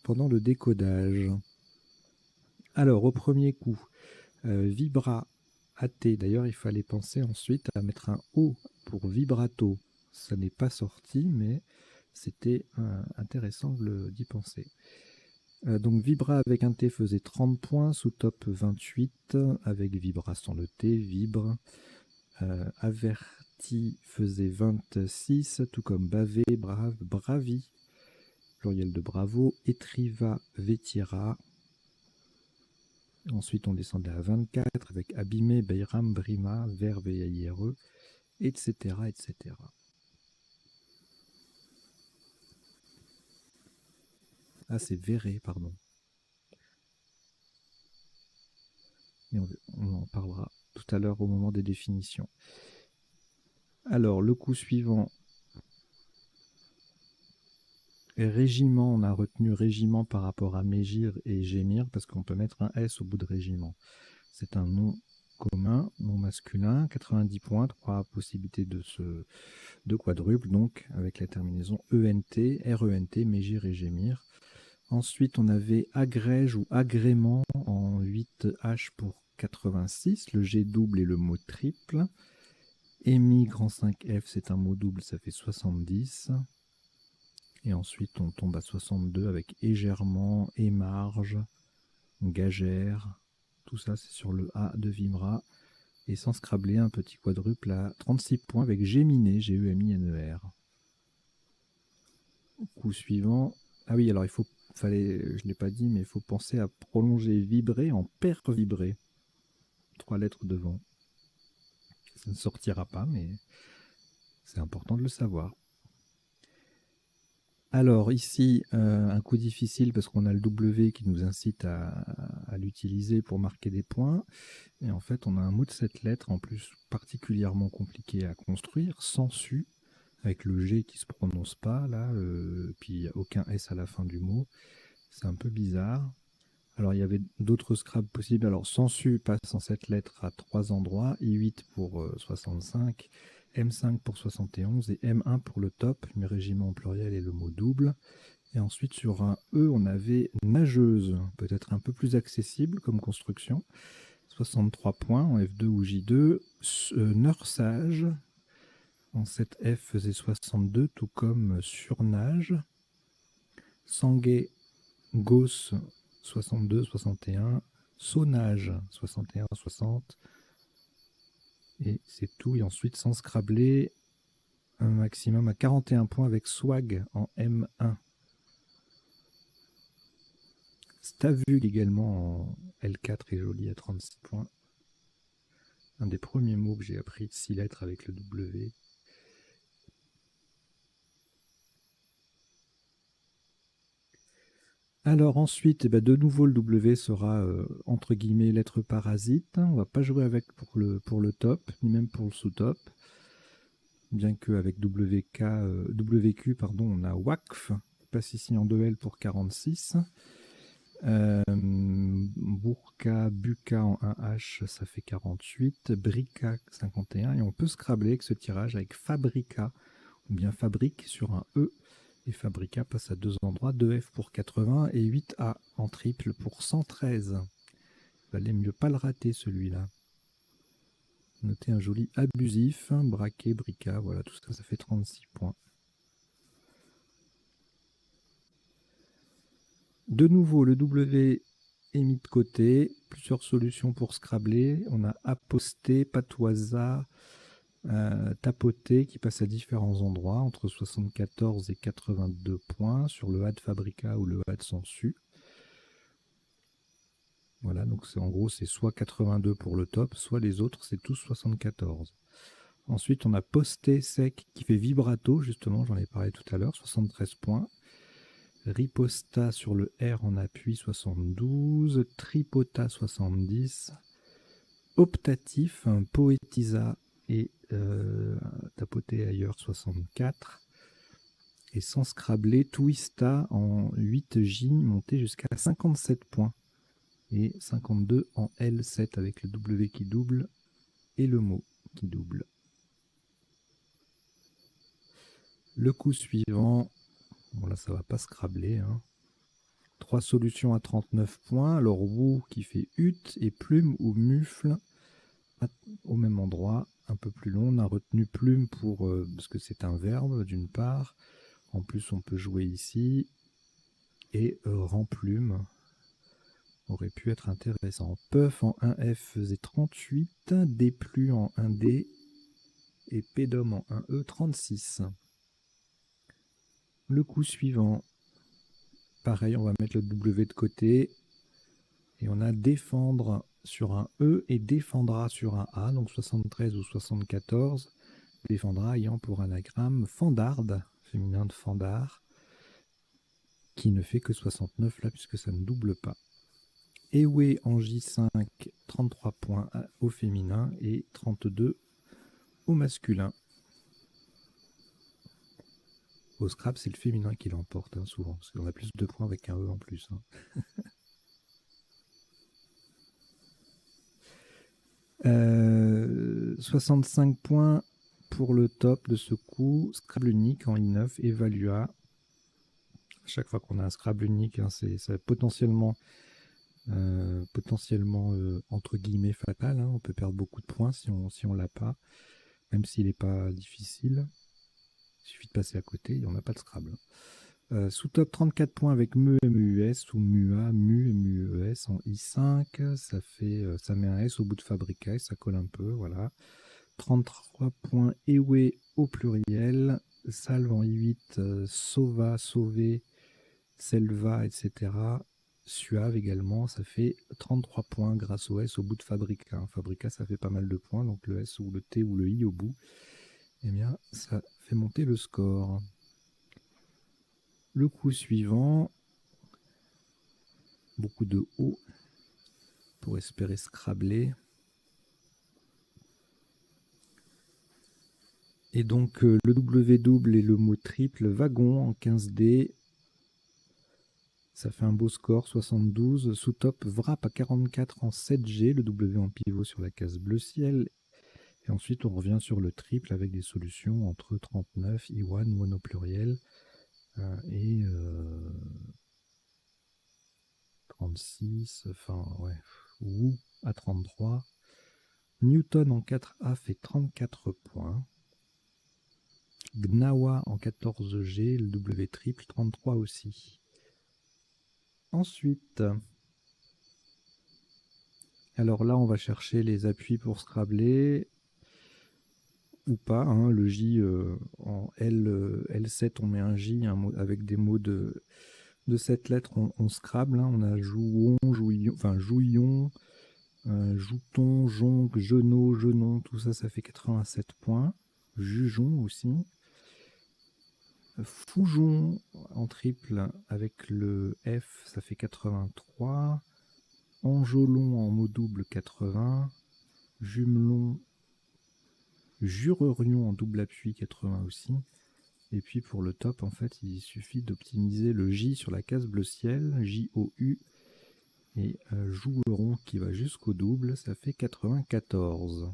pendant le décodage. Alors, au premier coup, vibra AT. D'ailleurs, il fallait penser ensuite à mettre un O pour vibrato. Ça n'est pas sorti, mais c'était intéressant d'y penser. Donc vibra avec un T faisait 30 points, sous top 28, avec vibra sans le T, vibre. Averti faisait 26, tout comme bavé, brave, bravi, pluriel de bravo, étriva, vétira. Ensuite, on descendait à 24 avec abîmé, beiram, brima, verbe et IRE, etc., etc. Ah, c'est verré, pardon. Et on en parlera tout à l'heure au moment des définitions. Alors, le coup suivant, régiment, on a retenu régiment par rapport à mégir et gémir, parce qu'on peut mettre un S au bout de régiment. C'est un nom commun, nom masculin, 90 points, 3 possibilités de quadruple, donc avec la terminaison ENT, RENT, mégir et gémir. Ensuite, on avait agrège ou agrément en 8H pour 86, le G double et le mot triple. Émis grand 5F, c'est un mot double, ça fait 70. Et ensuite, on tombe à 62 avec égèrement, émarge, gagère. Tout ça, c'est sur le A de Vimra. Et sans scrabler, un petit quadruple à 36 points avec géminé, G-E-M-I-N-E-R. Coup suivant. Ah oui, alors je ne l'ai pas dit, mais il faut penser à prolonger vibrer en per vibrer. 3 lettres devant. Ça ne sortira pas, mais c'est important de le savoir. Alors ici, un coup difficile parce qu'on a le W qui nous incite à l'utiliser pour marquer des points. Et en fait, on a un mot de 7 lettres, en plus particulièrement compliqué à construire, sensu, avec le G qui ne se prononce pas, là, puis il n'y a aucun S à la fin du mot. C'est un peu bizarre. Alors il y avait d'autres Scrabble possibles. Alors sensu passe en 7 lettres à 3 endroits, I8 pour 65, M5 pour 71 et M1 pour le top, le régiment au pluriel et le mot double. Et ensuite sur un E, on avait nageuse, peut-être un peu plus accessible comme construction. 63 points en F2 ou J2. Nursage en 7F faisait 62, tout comme surnage. Sanguet, Gauss 62, 61, Saunage 61, 60. Et c'est tout. Et ensuite, sans scrabler, un maximum à 41 points avec Swag en M1. Stavug également en L4 est joli à 36 points. Un des premiers mots que j'ai appris de 6 lettres avec le W. Alors ensuite, de nouveau le W sera entre guillemets lettre parasite. On ne va pas jouer avec pour le top, ni même pour le sous-top. Bien qu'avec WQ, pardon, on a WACF, qui passe ici en 2L pour 46. Burka, Buka en 1H, ça fait 48. Brica, 51. Et on peut scrabler avec ce tirage avec Fabrica, ou bien Fabrique sur un E. Et Fabrica passe à 2 endroits, 2F pour 80 et 8A en triple pour 113. Il valait mieux pas le rater celui-là. Notez un joli abusif, braquet, brica, voilà, tout ça, ça fait 36 points. De nouveau, le W est mis de côté. Plusieurs solutions pour scrabler. On a aposté, patoisa, tapoter qui passe à différents endroits, entre 74 et 82 points sur le A de Fabrica ou le A de Sansu. Voilà, donc en gros, c'est soit 82 pour le top, soit les autres, c'est tous 74. Ensuite, on a posté sec qui fait vibrato, justement, j'en ai parlé tout à l'heure, 73 points. Riposta sur le R en appui, 72. Tripota, 70. Optatif, poétisa et tapoter ailleurs, 64. Et sans scrabler, twista en 8J, monté jusqu'à 57 points. Et 52 en L7 avec le W qui double et le mot qui double. Le coup suivant, bon là ça va pas scrabler, hein. 3 solutions à 39 points. Alors Wou qui fait hutte et plume ou mufle au même endroit, un peu plus long. On a retenu plume pour parce que c'est un verbe d'une part. En plus on peut jouer ici. Et remplume aurait pu être intéressant. Puff en 1F faisait 38. Déplu en 1D. Et Pédom en 1E 36. Le coup suivant. Pareil, on va mettre le W de côté. Et on a défendre sur un E et défendra sur un A, donc 73 ou 74. Défendra ayant pour anagramme Fandarde, féminin de Fandard, qui ne fait que 69 là, puisque ça ne double pas. Ewe en J5, 33 points au féminin et 32 au masculin. Au scrap, c'est le féminin qui l'emporte, hein, souvent, parce qu'on a plus de points avec un E en plus. Hein. 65 points pour le top de ce coup. Scrabble unique en I9, Evalua. À chaque fois qu'on a un Scrabble unique, hein, c'est potentiellement, entre guillemets fatal. Hein. On peut perdre beaucoup de points si on l'a pas, même s'il n'est pas difficile. Il suffit de passer à côté et on n'a pas de Scrabble. Sous top 34 points avec MUS ou MUA, MUES en I5. Ça met un S au bout de Fabrica et ça colle un peu. Voilà. 33 points Ewe au pluriel. Salve en I8, Sova, Sauvé, Selva, etc. Suave également, ça fait 33 points grâce au S au bout de Fabrica. Fabrica, ça fait pas mal de points, donc le S ou le T ou le I au bout, eh bien, ça fait monter le score. Le coup suivant, beaucoup de O pour espérer scrabler. Et donc le W double et le mot triple, wagon en 15D. Ça fait un beau score, 72. Sous top, Wrap à 44 en 7G, le W en pivot sur la case bleu ciel. Et ensuite, on revient sur le triple avec des solutions entre 39, Iwan, mono pluriel, et 36, enfin, ouais, Wu à 33. Newton en 4A fait 34 points. Gnawa en 14G, le W triple, 33 aussi. Ensuite, alors là, on va chercher les appuis pour scrabler. Ou pas, hein, le J en L7 on met un J avec des mots de 7 lettres, on scrabble, hein, on a jouon, jouillon, enfin jouillon, jouton, jonc, genou, genon, tout ça, ça fait 87 points. Jugeon aussi. Foujon en triple avec le F, ça fait 83. Enjolon en mot double, 80. Jumelon, Jurerion en double appui, 80 aussi. Et puis pour le top, en fait, il suffit d'optimiser le J sur la case bleu ciel, J-O-U, et joueron qui va jusqu'au double, ça fait 94.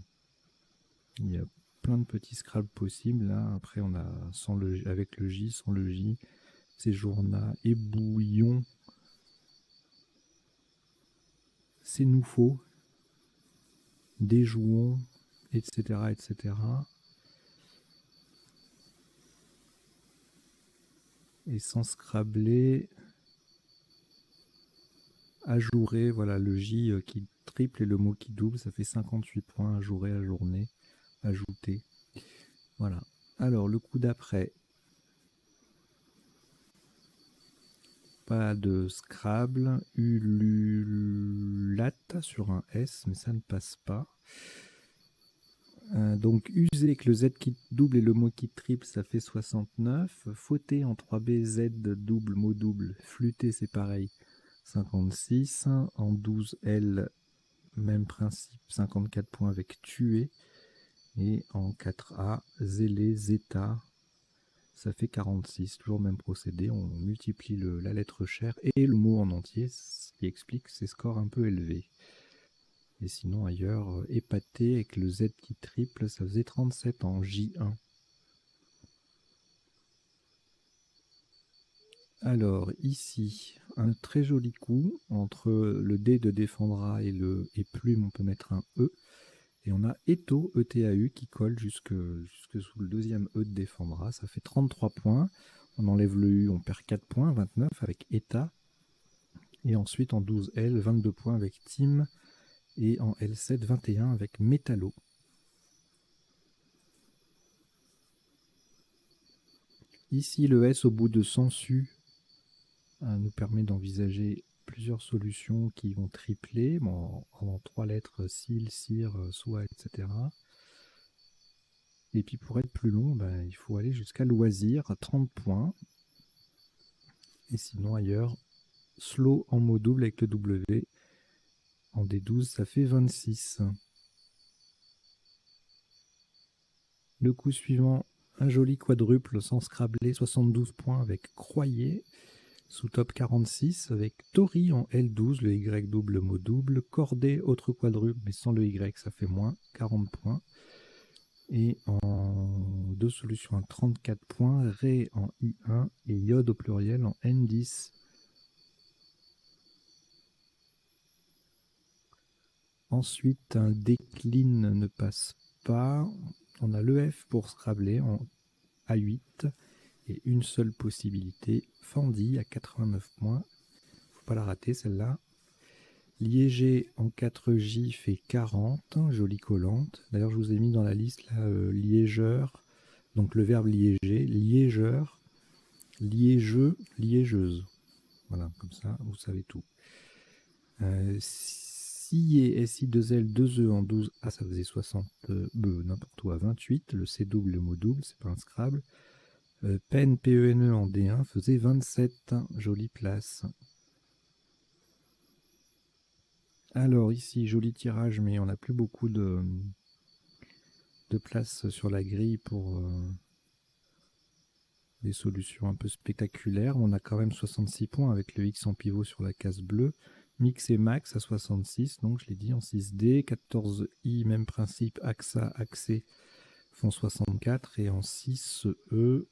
Il y a plein de petits scrabbles possibles. Là, après, on a avec le J, sans le J, séjourna, ébouillon, c'est nous faux, déjouons, etc., etc. Et sans scrabler, ajourer, voilà, le J qui triple et le mot qui double, ça fait 58 points, ajourer, ajourner, ajouter. Voilà. Alors, le coup d'après, pas de Scrabble, ululate sur un S, mais ça ne passe pas. Donc, user avec le Z qui double et le mot qui triple, ça fait 69. Fauter en 3B, Z double, mot double, flûter, c'est pareil, 56. En 12L, même principe, 54 points avec tuer. Et en 4A, zélé, zeta, ça fait 46. Toujours le même procédé, on multiplie la lettre chère et le mot en entier, ce qui explique ces scores un peu élevés. Et sinon ailleurs, épaté avec le Z qui triple, ça faisait 37 en J1. Alors ici, un très joli coup, entre le D de défendra et plume, on peut mettre un E. Et on a Eto, E-T-A-U, qui colle jusque sous le deuxième E de défendra. Ça fait 33 points. On enlève le U, on perd 4 points, 29 avec Eta. Et ensuite en 12L, 22 points avec Team. Et en L7, 21 avec Métallo. Ici, le S au bout de sensu nous permet d'envisager plusieurs solutions qui vont tripler, bon, en 3 lettres, sil, cire, soit, etc. Et puis pour être plus long, ben, il faut aller jusqu'à loisir, à 30 points. Et sinon ailleurs, slow en mot double avec le W. En D12, ça fait 26. Le coup suivant, un joli quadruple sans scrabler, 72 points avec Croyer. Sous top 46 avec Tori en L12, le Y double, mot double. Cordet, autre quadruple, mais sans le Y, ça fait moins, 40 points. Et en deux solutions à 34 points, Ré en I1 et Iode au pluriel en N10. Ensuite, un décline ne passe pas. On a l'EF pour scrabler en A8 et une seule possibilité, Fendi à 89 points. Faut pas la rater celle-là. Liégé en 4J fait 40, jolie collante. D'ailleurs, je vous ai mis dans la liste là, liégeur, donc le verbe liéger, liégeur, liégeux, liégeuse. Voilà, comme ça, vous savez tout. SIE, SI2L, 2E en 12A, ça faisait 60, n'importe où à 28. Le C double, le mot double, c'est pas un Scrabble. PEN, PENE en D1 faisait 27, jolie place. Alors ici, joli tirage, mais on n'a plus beaucoup de place sur la grille pour des solutions un peu spectaculaires. On a quand même 66 points avec le X en pivot sur la case bleue. Mix et max à 66, donc je l'ai dit en 6D. 14I, même principe, AXA, AXE font 64. Et en 6E,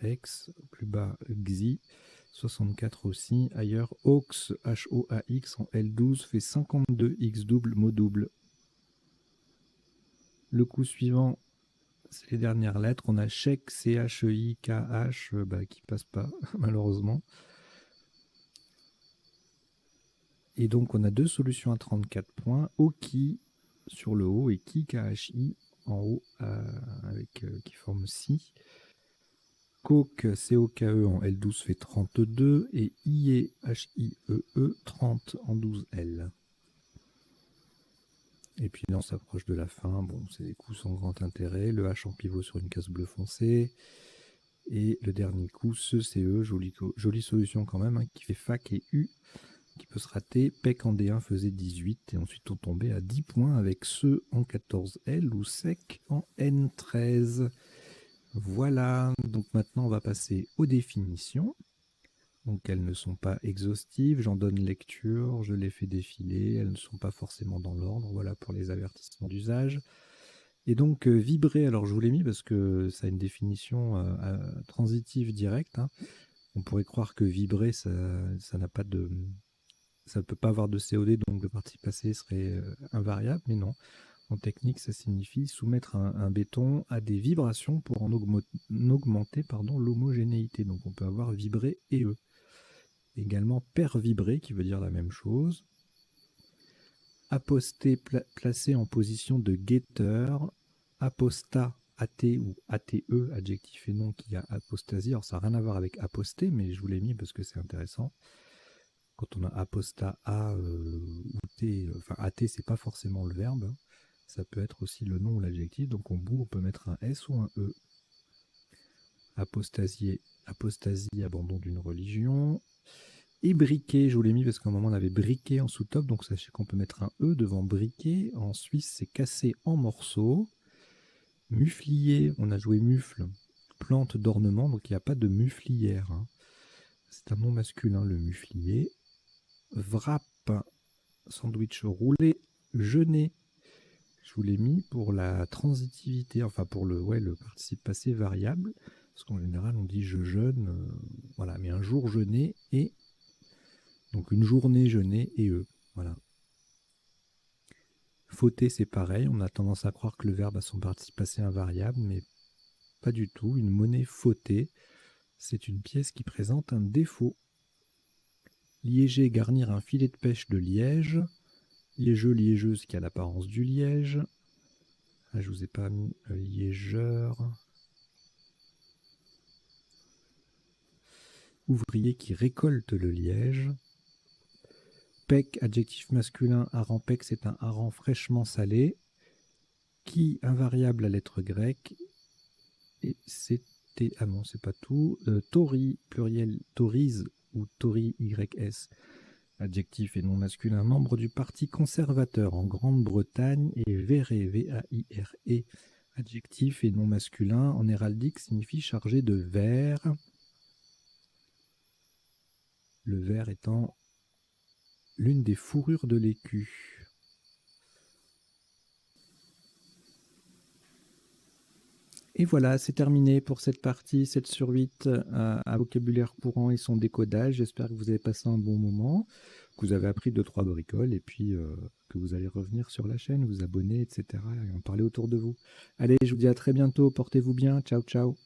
X, plus bas, XI, 64 aussi. Ailleurs, AUX, HOAX en L12 fait 52, X double, mot double. Le coup suivant, c'est les dernières lettres. On a chèque, C-H-E-I-K-H, qui passe pas, malheureusement. Et donc, on a deux solutions à 34 points. Oki sur le haut et Ki, K-H-I en haut, avec, qui forme Si. Coke, C-O-K-E en L12 fait 32. Et IE, H-I-E-E, 30 en 12L. Et puis là, on s'approche de la fin. Bon, c'est des coups sans grand intérêt. Le H en pivot sur une case bleue foncée. Et le dernier coup, ce CE, jolie solution quand même, hein, qui fait fac et U, qui peut se rater. PEC en D1 faisait 18. Et ensuite, on tombait à 10 points avec ce en 14L ou sec en N13. Voilà. Donc maintenant, on va passer aux définitions. Donc elles ne sont pas exhaustives, j'en donne lecture, je les fais défiler, elles ne sont pas forcément dans l'ordre, voilà pour les avertissements d'usage. Et donc vibrer, alors je vous l'ai mis parce que ça a une définition transitive directe. Hein. On pourrait croire que vibrer, ça n'a pas de... ça ne peut pas avoir de COD, donc le participe passé serait invariable, mais non. En technique, ça signifie soumettre un béton à des vibrations pour en augmenter l'homogénéité. Donc on peut avoir vibré et E. Également pervibré, qui veut dire la même chose. Aposté, placé en position de guetteur. Apostat, AT ou ATE, adjectif et nom qui a apostasie. Alors ça n'a rien à voir avec aposté, mais je vous l'ai mis parce que c'est intéressant. Quand on a apostat A ou T, enfin AT, c'est pas forcément le verbe. Ça peut être aussi le nom ou l'adjectif. Donc au bout, on peut mettre un S ou un E. Apostasie, abandon d'une religion. Et briquet, je vous l'ai mis parce qu'à un moment on avait briquet en sous-top, donc sachez qu'on peut mettre un E devant briquet. En Suisse, c'est cassé en morceaux. Muflier, on a joué mufle, plante d'ornement, donc il n'y a pas de muflière. Hein. C'est un nom masculin, le muflier. Wrap, sandwich roulé, jeûner. Je vous l'ai mis pour la transitivité, enfin pour le participe passé variable, parce qu'en général on dit je jeûne, voilà, mais un jour jeûner et donc une journée jeûner et eux, voilà. Fauter, c'est pareil, on a tendance à croire que le verbe a son participe passé invariable, mais pas du tout. Une monnaie fautée, c'est une pièce qui présente un défaut. Liéger, garnir un filet de pêche de liège. Liégeux, liégeuse qui a l'apparence du liège. Ah, je vous ai pas mis liégeur. Ouvrier qui récolte le liège. Pec, adjectif masculin, hareng pec, c'est un hareng fraîchement salé. Qui, invariable à lettre grecque. Et c'était, ah non, c'est pas tout. Tori, pluriel, torise ou tori, YS. Adjectif et nom masculin, membre du parti conservateur en Grande-Bretagne, et verré, V-A-I-R-E, adjectif et nom masculin, en héraldique signifie chargé de vert. Le vert étant l'une des fourrures de l'écu. Et voilà, c'est terminé pour cette partie 7 sur 8 à vocabulaire courant et son décodage. J'espère que vous avez passé un bon moment, que vous avez appris 2-3 bricoles et puis que vous allez revenir sur la chaîne, vous abonner, etc. et en parler autour de vous. Allez, je vous dis à très bientôt, portez-vous bien, ciao ciao.